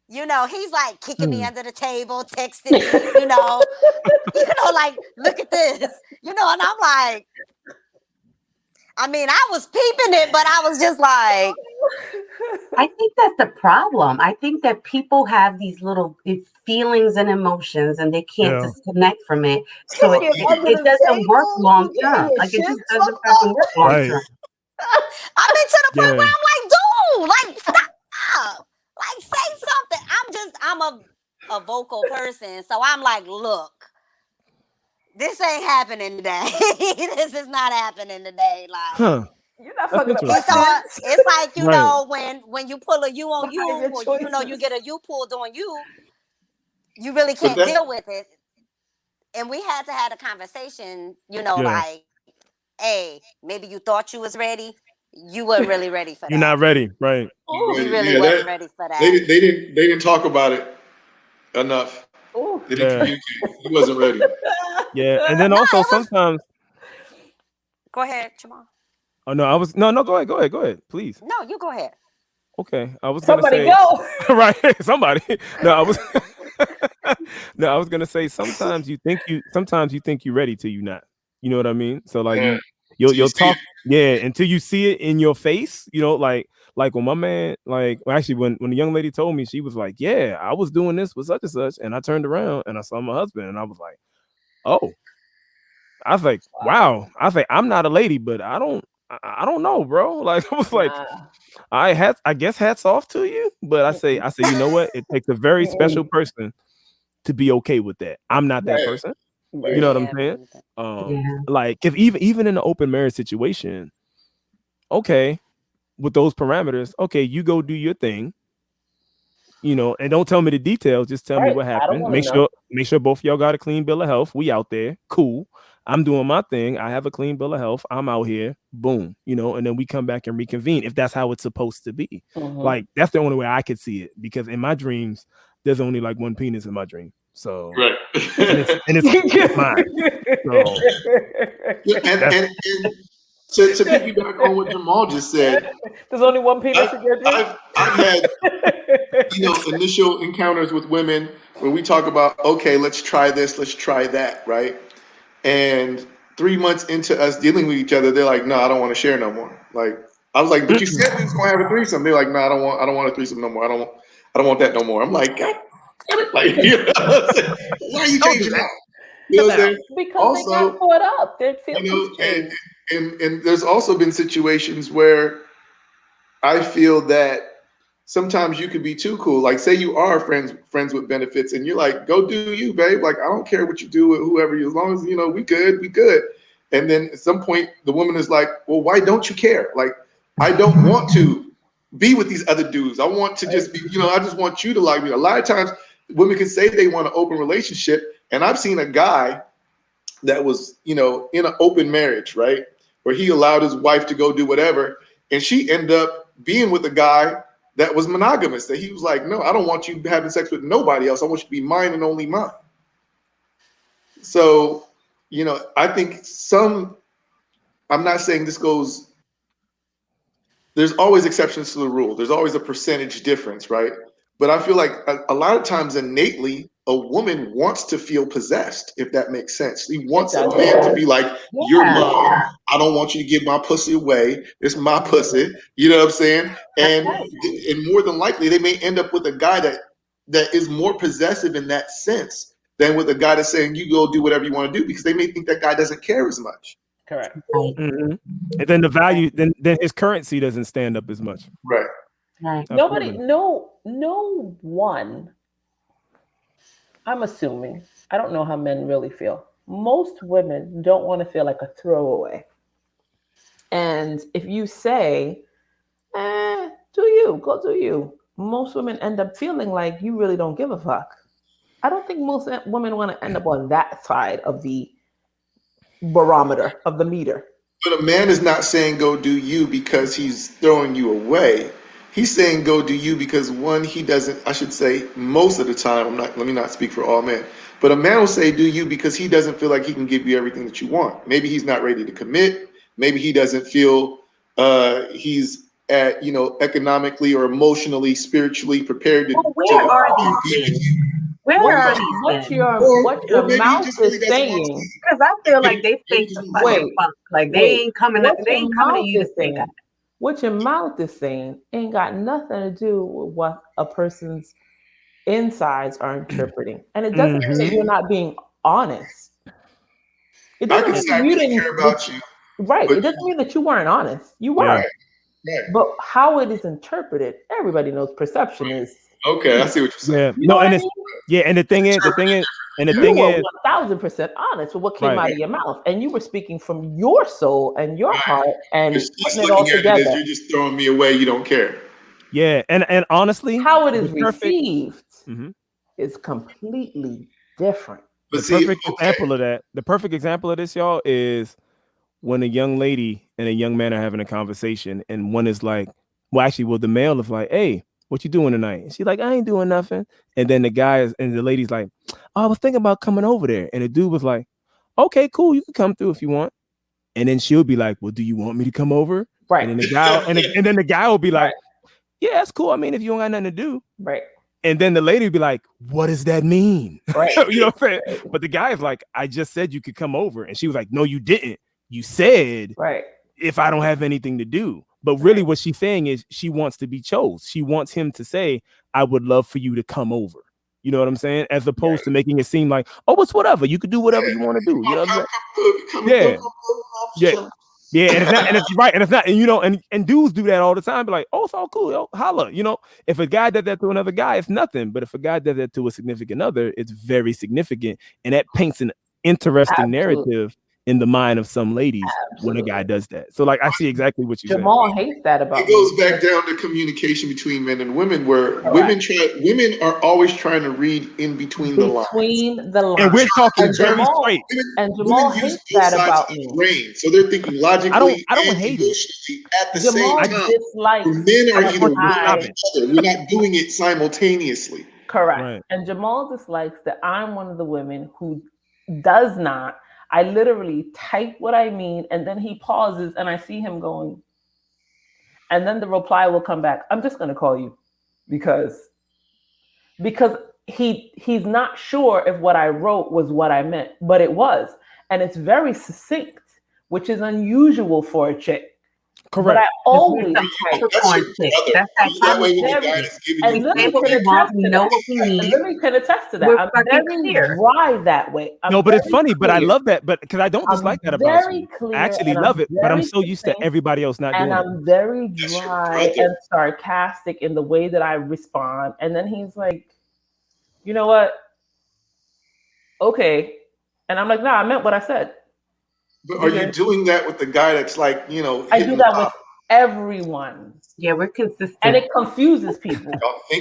You know, he's like kicking me under the table, texting me, you know, like, look at this, you know, and I'm like, I mean, I was peeping it, but I was just like, I think that's the problem. I think that people have these little feelings and emotions, and they can't disconnect from it. So it doesn't work long term. Like it just doesn't fucking work long term. I've been to the point where I'm like, dude, like stop, like say something. I'm a vocal person, so I'm like, look, this ain't happening today. This is not happening today. Like. You're not fucking up. It's like, you know, when you pull a you on you, or you know, you get a you pulled on you, you really can't deal with it. And we had to have a conversation, you know, like, hey, maybe you thought you was ready. You weren't really ready for that. You're not ready, right? You really wasn't ready for that. They didn't talk about it enough. They didn't communicate. He wasn't ready. Yeah, and then also sometimes. Go ahead, Jamal. Oh no, go ahead, please. No, you go ahead. Okay, I was somebody gonna say, go right. Somebody. No, I was gonna say sometimes you think you're ready till you're not. You know what I mean? So like you'll talk, until you see it in your face. You know, like when my man, actually when the young lady told me, she was like, yeah, I was doing this with such and such, and I turned around and I saw my husband, and I was like, oh. I was like, wow. I was like, I'm not a lady, but I don't know, bro. Like I was like, I guess hats off to you. But I say, you know what? It takes a very special person to be okay with that. I'm not that person. You know what I'm saying? Like if even in an open marriage situation, okay, with those parameters, okay, you go do your thing. You know, and don't tell me the details. Just tell me what happened. Make sure both of y'all got a clean bill of health. We out there, cool. I'm doing my thing. I have a clean bill of health. I'm out here, boom. You know, and then we come back and reconvene if that's how it's supposed to be. Like that's the only way I could see it, because in my dreams, there's only like one penis in my dream. So and it's mine. So, to piggyback on what Jamal just said, there's only one penis in your dream. I've had initial encounters with women where we talk about, okay, let's try this, let's try that, right? And 3 months into us dealing with each other, they're like, no, I don't want to share no more. Like I was like, but you said we was gonna have a threesome. They're like, no, I don't want a threesome no more. I don't want that no more. I'm like, God, like, why are you changing that? You know what I'm saying? Because also, they got caught up. Their feelings changed. And there's also been situations where I feel that sometimes you could be too cool. Like say you are friends with benefits, and you're like, go do you, babe. Like I don't care what you do with whoever you, as long as we good. And then at some point the woman is like, well, why don't you care? Like I don't want to be with these other dudes. I want to just be, I just want you to like me. A lot of times women can say they want an open relationship, and I've seen a guy that was, in an open marriage, right? Where he allowed his wife to go do whatever, and she ended up being with a guy that was monogamous, that he was like, no, I don't want you having sex with nobody else. I want you to be mine and only mine. So, I think I'm not saying this goes, there's always exceptions to the rule. There's always a percentage difference, right? But I feel like a lot of times innately, a woman wants to feel possessed, if that makes sense. She wants a man to be like, you're mine. I don't want you to give my pussy away. It's my pussy. You know what I'm saying? And more than likely, they may end up with a guy that is more possessive in that sense than with a guy that's saying, you go do whatever you want to do, because they may think that guy doesn't care as much. Correct. And then the value, then his currency doesn't stand up as much. Right. Nobody, no one, I'm assuming, I don't know how men really feel. Most women don't want to feel like a throwaway. And if you say, do you, go do you, most women end up feeling like you really don't give a fuck. I don't think most women want to end up on that side of the barometer, of the meter. But a man is not saying go do you because he's throwing you away. He's saying go do you because one, he doesn't, I should say most of the time, let me not speak for all men, but a man will say do you because he doesn't feel like he can give you everything that you want. Maybe he's not ready to commit. Maybe he doesn't feel he's at, economically or emotionally, spiritually prepared to. Where are these things? Where are these what your mouth is saying? Because I feel like they fake the fucking funk. Like they ain't coming to you to say that. what your mouth is saying ain't got nothing to do with what a person's insides are interpreting. And it doesn't mean that you're not being honest. It I doesn't can mean say I you really didn't, care about you, right. but It doesn't mean that you weren't honest. You were. Yeah. right. But how it is interpreted, everybody knows perception is. Okay, I see what you're saying. Yeah. You know No, what and I it's mean? and the thing is, You were 1000% honest with what came Right. out of your mouth, and you were speaking from your soul and your heart and Because she's putting it all looking at it as together. you're just throwing me away. You don't care. Yeah, and honestly, How it is the perfect- received Mhm. is completely different. But the see, perfect example of that, the perfect example of this, y'all, is when a young lady and a young man are having a conversation, and one is like, well, the male is like, "Hey, what you doing tonight?" And she's like, "I ain't doing nothing." And then the lady's like, "Oh, I was thinking about coming over there." And the dude was like, "Okay, cool, you can come through if you want." And then she'll be like, "Well, do you want me to come over?" Right. And then the guy will be like, Right. "Yeah, that's cool. I mean, if you don't got nothing to do." Right. And then the lady would be like, "What does that mean?" Right. You know what I'm saying? But the guy is like, "I just said you could come over." And she was like, "No, you didn't. You said Right. if I don't have anything to do." But really what she's saying is she wants to be chose. She wants him to say, "I would love for you to come over." You know what I'm saying? As opposed to making it seem like, "Oh, it's whatever. You could do whatever you want to do." You know what I'm saying? Yeah. Yeah, and it's right, and it's not, and you know, and dudes do that all the time. Be like, "Oh, it's all cool, yo, holla." You know, if a guy did that to another guy, it's nothing. But if a guy did that to a significant other, it's very significant, and that paints an interesting narrative in the mind of some ladies when a guy does that. So, like, I see exactly what you're saying. Jamal hates that about It goes back down to communication between men and women, where women are always trying to read in between the lines. And we're talking very straight. And Jamal hates that about me. Brain, so they're thinking logically I don't and hate emotionally at the Jamal same time. dislikes Men are either one or I- the other. We're not doing it simultaneously. Correct. Right. And Jamal dislikes that I'm one of the women who does not. I literally type what I mean, and then he pauses, and I see him going, and then the reply will come back. I'm just going to call you because he's not sure if what I wrote was what I meant, but it was, and it's very succinct, which is unusual for a chick. Correct. But I always type. That way when the guy is giving and you Lily can attest to that. what we need. Lily can attest to that. We're I'm fucking very clear. dry that way. No, but it's funny, but I love that, but because I don't dislike that about you. Clear, I actually and love it, but I'm very so used to everybody else not and doing it. I'm very dry and sarcastic in the way that I respond. And then he's like, "You know what? Okay." And I'm like, "No, I meant what I said." But are you doing that with the guy that's like, you know, I do that with everyone. Yeah, we're consistent. And it confuses people.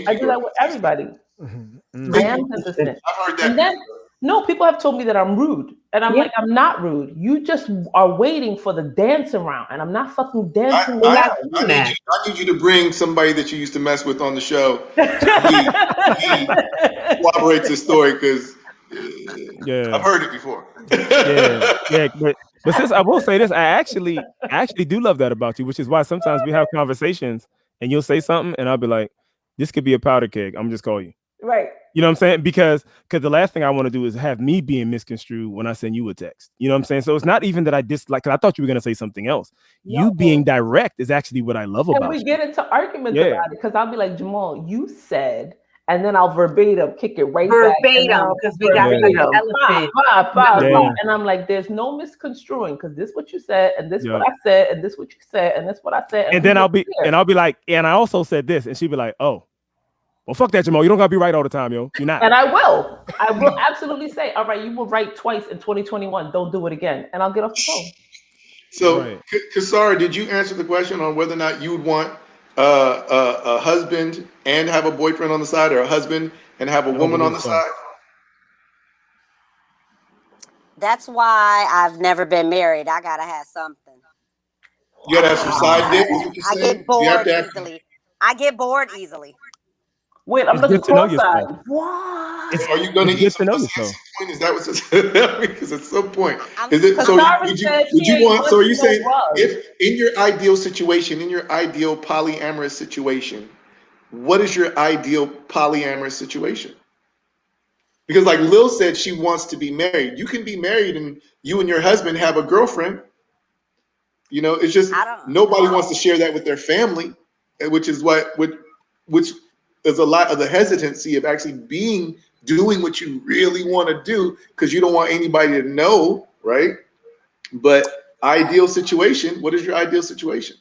I do that with everybody. Mm-hmm. I am consistent. I've heard that. And then, no, people have told me that I'm rude. And I'm like, I'm not rude. You just are waiting for the dance around. And I'm not fucking dancing around. I need you to bring somebody that you used to mess with on the show. He corroborates the story because I've heard it before. yeah. But since I will say this, I actually do love that about you, which is why sometimes we have conversations and you'll say something and I'll be like, "This could be a powder keg. I'm just call you." Right. You know what I'm saying? Because the last thing I want to do is have me being misconstrued when I send you a text. You know what I'm saying? So it's not even that I dislike, because I thought you were going to say something else. No. You being direct is actually what I love about you. And we get into arguments about it because I'll be like, "Jamal, you said," and then I'll verbatim kick it right back. Verbatim, because we got the elephant. And I'm like, "There's no misconstruing because this what you said, and this what I said, and this what you said, and this what I said." And then I'll be like, "And I also said this," and she'd be like, "Oh. Well, fuck that, Jamal. You don't gotta be right all the time, yo. You're not." And I will absolutely say, "All right, you were right twice in 2021. Don't do it again." And I'll get off the phone. So, Kasara, did you answer the question on whether or not you would want a husband and have a boyfriend on the side, or a husband and have a woman on the side? That's why I've never been married. I gotta have something. You gotta have some side dick. I get bored easily. I get bored easily. Wait, I'm looking cross-eyed. What? Are you going to eat some pussy at some point? Is that what's because at some point is it? So would you want? So are you saying if in your ideal situation, in your ideal polyamorous situation, what is your ideal polyamorous situation? Because like Lil said, she wants to be married. You can be married and you and your husband have a girlfriend, You know, it's just nobody wants to share that with their family, which is which is a lot of the hesitancy of actually doing what you really want to do because you don't want anybody to know, right? But ideal situation, what is your ideal situation?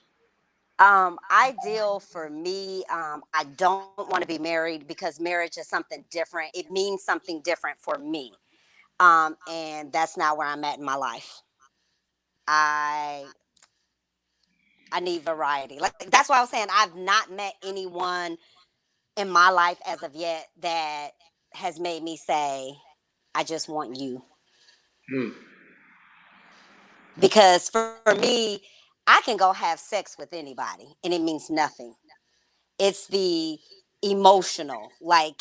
Ideal for me, I don't want to be married because marriage is something different. It means something different for me. And that's not where I'm at in my life. I I need variety. Like that's why I was saying I've not met anyone in my life as of yet that has made me say, I just want you. Hmm. Because for me, I can go have sex with anybody and it means nothing. It's the emotional. Like,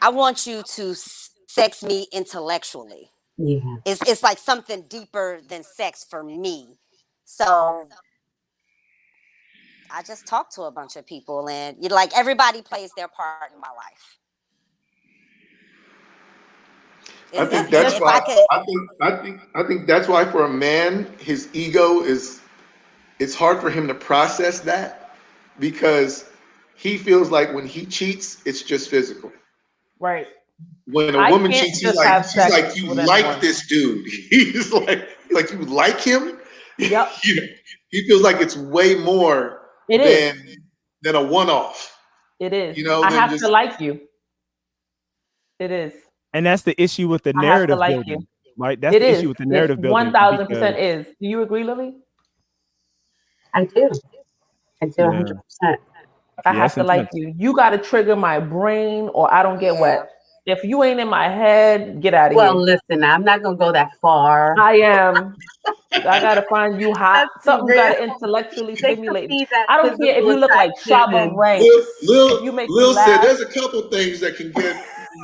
I want you to sex me intellectually. Yeah. It's like something deeper than sex for me. So I just talk to a bunch of people and you like everybody plays their part in my life. I Is think That's that's if I why could I think that's why for a man, his ego is it's hard for him to process that because he feels like when he cheats, it's just physical. right. When a I woman can't cheats, just have he's sex like, you with like anyone. this dude. He's like you like him. Yep, You know, he feels like it's way more it is. than a one off. It is. You know, I than have to just like you. It is. And that's the issue with the I have to narrative like you. building, right? That's It the is. issue with the It narrative building 1000% because is. Do you agree, Lily? I do. I do yeah, 100%. I yeah, have it's to like intense. you. You got to trigger my brain or I don't get yeah. wet. If you ain't in my head, get out of Well, here. listen, I'm not gonna go that far. I am. I gotta find you hot. Let's be Something real. gotta intellectually They could stimulate me. be that I don't care if physical you look like Shabba attraction. Ranks. If you make me Lil said laugh, there's a couple things that can get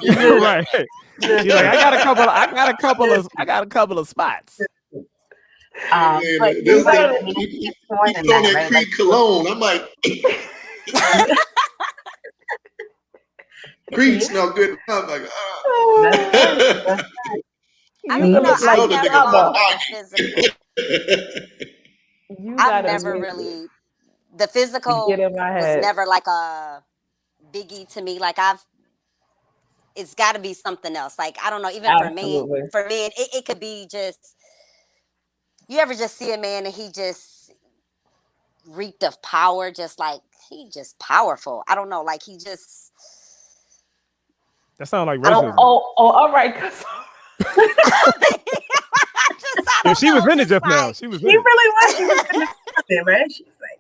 you Listen, wet. Right. She's like, listen, I got a couple of spots. but Man, you you right. gotta. I mean, it's more he's than throwing that, that right? Like, Creed cologne. I'm like, Creed yeah, smell good. I'm like, that's right. That's You You can know, I look I've like smell the never nigga gone Shabba. for the body. physical. You I've gotta never make really the it get physical in my was head. never like a biggie to me. Like it's got to be something else. Like I don't know. Even Absolutely. for men, it could be just. You ever just see a man and he just reeked of power, just like he just powerful. I don't know. Like he just. That sounds like I don't. racism. All right. 'Cause I Yeah, don't she was know. in it Just just now. like She was She in it. really was. She was in the right? She's like,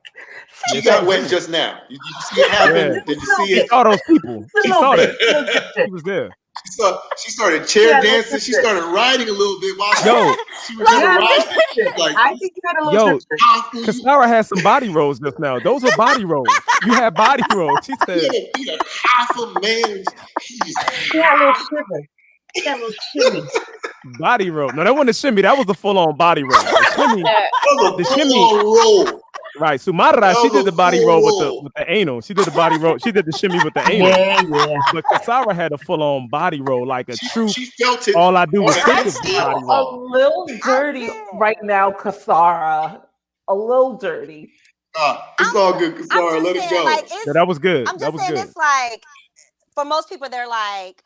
Yeah, She she got was in wet it. just now. Did you see it Yeah. happen? just Did a you little see She bit, it? saw those people. just a She little saw bit, that. a little She was there. She started chair yeah, a little dancing. She different. started riding a little bit while Yo, she was look. You in the got a ride. little different. Like, I think you got a little yo, different. Kasara had some body rolls just now. Those were body rolls. You had body rolls. She said, he a powerful man. He's She had a little shiver. She got a little shimmy. body roll. No, that wasn't a shimmy. That was the full on body roll. The shimmy, yeah, a the full shimmy. on roll. Right. Sumatra, That she did was the a body full roll roll. with the anal. She did the body roll. She did the shimmy with the anal. Yeah, yeah. But Kasara had a full on body roll, like a true. She felt it All I do on was the think I of the inside. body feel a roll. little I'm dirty right saying. now, Kasara. A little dirty. It's all good, I'm Kasara. just Let it saying, like go. Yeah, it's. that was good. I'm That just was saying, good. it's like for most people, they're like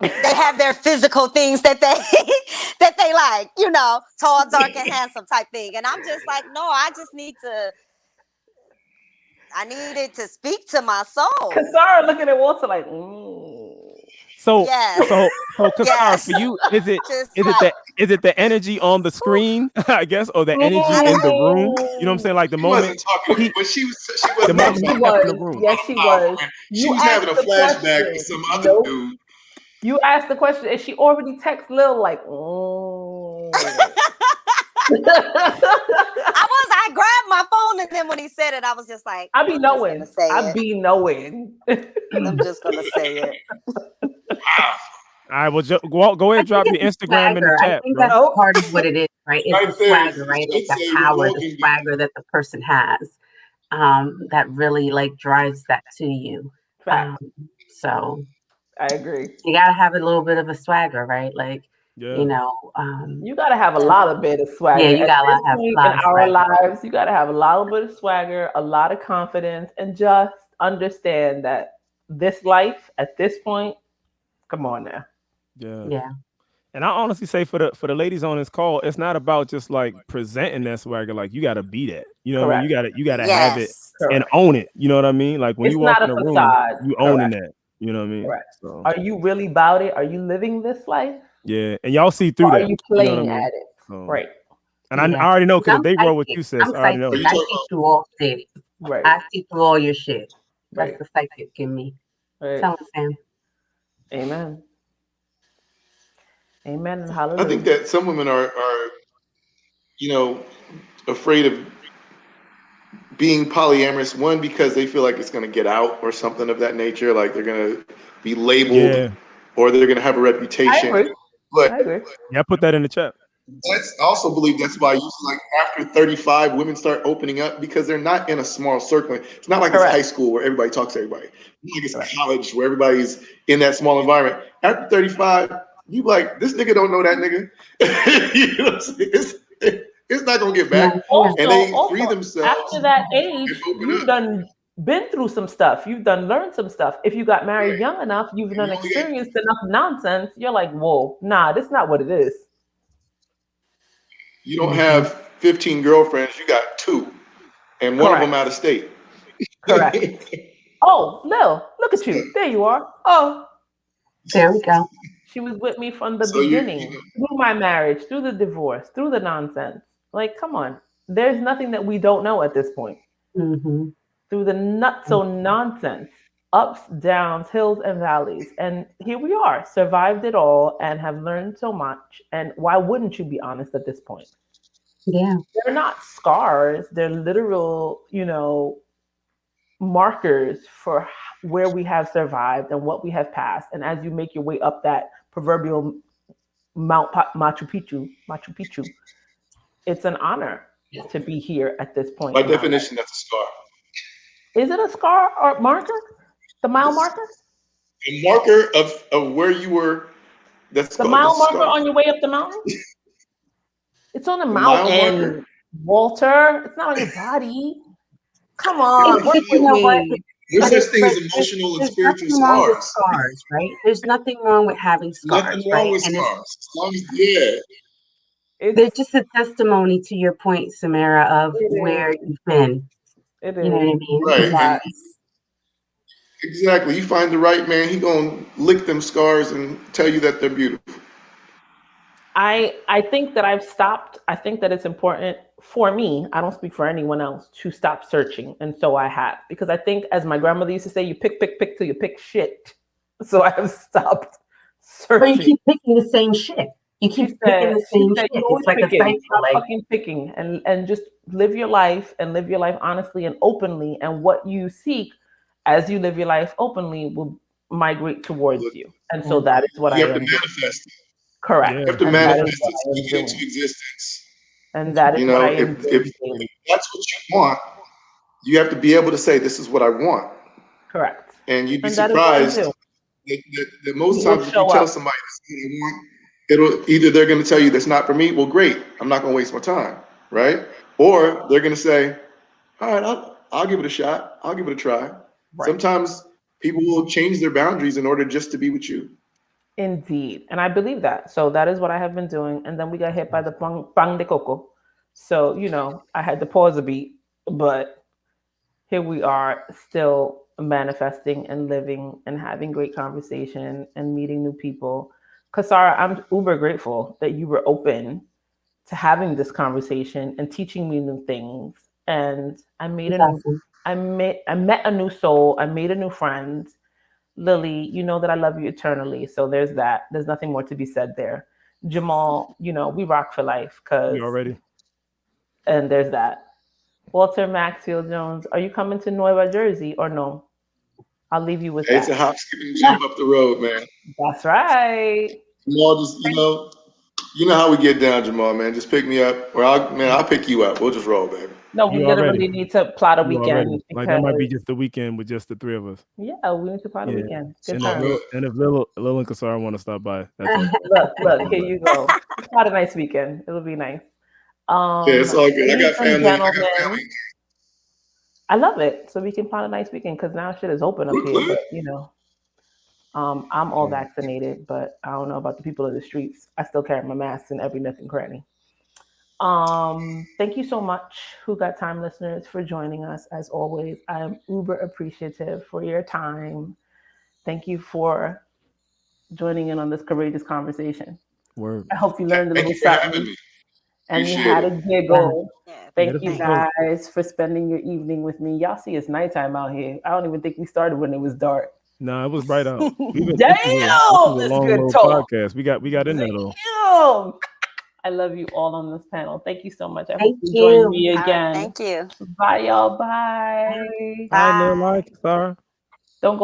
they have their physical things that they that they like, tall, dark, and handsome type thing, and I'm just like, no, I needed to speak to my soul. Kasara looking at Walter like, So Yes, Kasara, for yes, you, is it just is it like the is it the energy on the whew, screen, I guess, or the energy I in the don't. room? You know what I'm saying? mm. Like the She moment wasn't talking, he but she the wasn't Yes, talking moment she he about stepped in the was. room. Yes, she powerful was. man. She You was asked having a the flashback to question. some other Nope. dude. You asked the question, and she already texted Lil like, I grabbed my phone, and then when he said it, I was just like, I be I'm just gonna knowing. say I it. be knowing. I'm just gonna say it. All right, well, go ahead, I think drop your it's the Instagram in the swagger. I chat, think bro. that's Nope. part of what it is, right? It's the Right there, swagger, you right? Like should that say power, the revoking me. swagger that the person has, that really like drives that to you. Fact. So I agree. you gotta have a little bit of a swagger, right? Like Yeah. You know, you got to have a lot of bit of swagger. yeah, you At got to this have point a lot in of our swagger. lives, you got to have a lot of bit of swagger, a lot of confidence, and just understand that this life at this point, come on now. Yeah. Yeah. And I honestly say for the ladies on this call, it's not about just like presenting that swagger. Like you gotta be that. You know what I mean? Correct. You gotta have it Yes. and Correct. own it. You know what I mean? Like when It's you walk not in a a room, facade. you owning Correct. that. You know what I mean? Correct. So Are you really about it? Are you living this life? yeah, and y'all see Or through are that. you You know what I playing mean? at it? So, Right. and Yeah. I already know because I'm if they roll with psychic. you, sis, I'm I already know. psychic. I see through all shit. Right. I see through all your shit. That's Right. the psychic in me. Right. Tell me, Sam. Amen. Amen and I hallelujah. think that some women are afraid of being polyamorous. One, because they feel like it's going to get out or something of that nature, like they're going to be labeled Yeah. or they're going to have a I reputation. agree. But I agree. Yeah, I put that in the chat. I also believe that's why usually like after 35, women start opening up because they're not in a small circle. It's not like it's high Correct. school where everybody talks to everybody. It's like Correct. it's college where everybody's in that small environment. After 35, you like, this nigga don't know that nigga. You know what I'm saying? It's not gonna get back. Yeah. And they free Also, themselves after that and age, open you've up. done been through some stuff. You've done learned some stuff. If you got married Right. young enough, you've And done you only got, experienced enough nonsense. You're like, whoa, nah, this is not what it is. you don't have 15 girlfriends, you got 2, and one of them out Correct. of state. Correct. Oh, Lil, look at you. There you are. Oh, There we go. she was with me from the So beginning, through my marriage, through the divorce, through the nonsense. Like, come on. There's nothing that we don't know at this point. Mm-hmm. Through the nutso nonsense, ups, downs, hills, and valleys. And here we are, survived it all and have learned so much. And why wouldn't you be honest at this point? Yeah. They're not scars, they're literal, markers for where we have survived and what we have passed. And as you make your way up that proverbial Machu Picchu, it's an honor to be here at this point. by in our life. definition, that's a scar. Is it a scar or marker? The mile marker? A marker of where you were. That's The called mile the marker scar. on your way up the mountain? It's on the The mile mountain, marker. Walter. It's not on your body. Come Yeah, on, but work You with know what? me. there's But such thing as emotional and there's spiritual nothing wrong with scars. scars, right? There's nothing wrong with having scars, Nothing wrong right? with And scars. As long as, yeah, they're It's just a testimony to your point, Samara, of it where is. you've been. It You know what I is. mean? right. A lot. And exactly. You find the right man, he gonna lick them scars and tell you that they're beautiful. I think that I've stopped. I think that it's important for me. I don't speak for anyone else to stop searching, and so I have, because I think, as my grandmother used to say, you pick till you pick shit. So I have stopped But you searching. keep picking the same shit. You She keep picking the same shit. you always It's like a picking. cycle. Stop Like, fucking picking and just live your life, and live your life honestly and openly. And what you seek as you live your life openly will migrate towards you. And so that is what I You have to am doing. manifest it. Correct. Yeah. You have to And that is manifest what it, I am speak it into doing. existence. And that is You what I know, am doing if daily. that's what you want, you have to be able to say, "This is what I want," Correct. and you'd be And that is what I surprised do. that most It will times if you show tell up. somebody this is what I want, it'll either they're going to tell you that's not for me. Well, great, I'm not going to waste my time, right? Or they're going to say, "All right, I'll give it a shot. I'll give it a try." Right. Sometimes people will change their boundaries in order just to be with you. Indeed. And I believe that. So that is what I have been doing. And then we got hit by the bang de coco. So, I had to pause a beat, but here we are, still manifesting and living and having great conversation and meeting new people. Kasara, I'm uber grateful that you were open to having this conversation and teaching me new things. And I made it's awesome. I met a new soul. I made a new friend. Lily, you know that I love you eternally. So there's that. There's nothing more to be said there. Jamal, we rock for life, You already. and there's that. Walter Maxfield Jones, are you coming to Nueva Jersey or no? I'll leave you with Hey, it's a that. hop, skip, and jump up the road, man. That's right. You all just, You know how we get down, Jamal, man. Just pick me up, or I'll pick you up. We'll just roll, baby. No, we literally need to plot a weekend. Like that might be just the weekend with just the three of us. Yeah, we need to plot a weekend. Good and if Lil and Kasara want to stop by, that's it. Look, here you go. Plot a nice weekend. It'll be nice. Yeah, it's all good. I got family. I love it. So we can plot a nice weekend because now shit is open up here. But you know, I'm all vaccinated, but I don't know about the people in the streets. I still carry my mask in every nook and cranny. Thank you so much, Who Got Time listeners, for joining us. As always, I am uber appreciative for your time. Thank you for joining in on this courageous conversation. Word. I hope you learned a little something and you had a giggle. Thank you guys for spending your evening with me. Y'all see it's nighttime out here. I don't even think we started when it was dark. No, it was bright out. Damn, this is a long good talk. Podcast. We got in there though. Damn. I love you all on this panel. Thank you so much. I hope you join me again. Thank you. Bye, y'all. Bye. Bye, Lil. Sarah. Don't go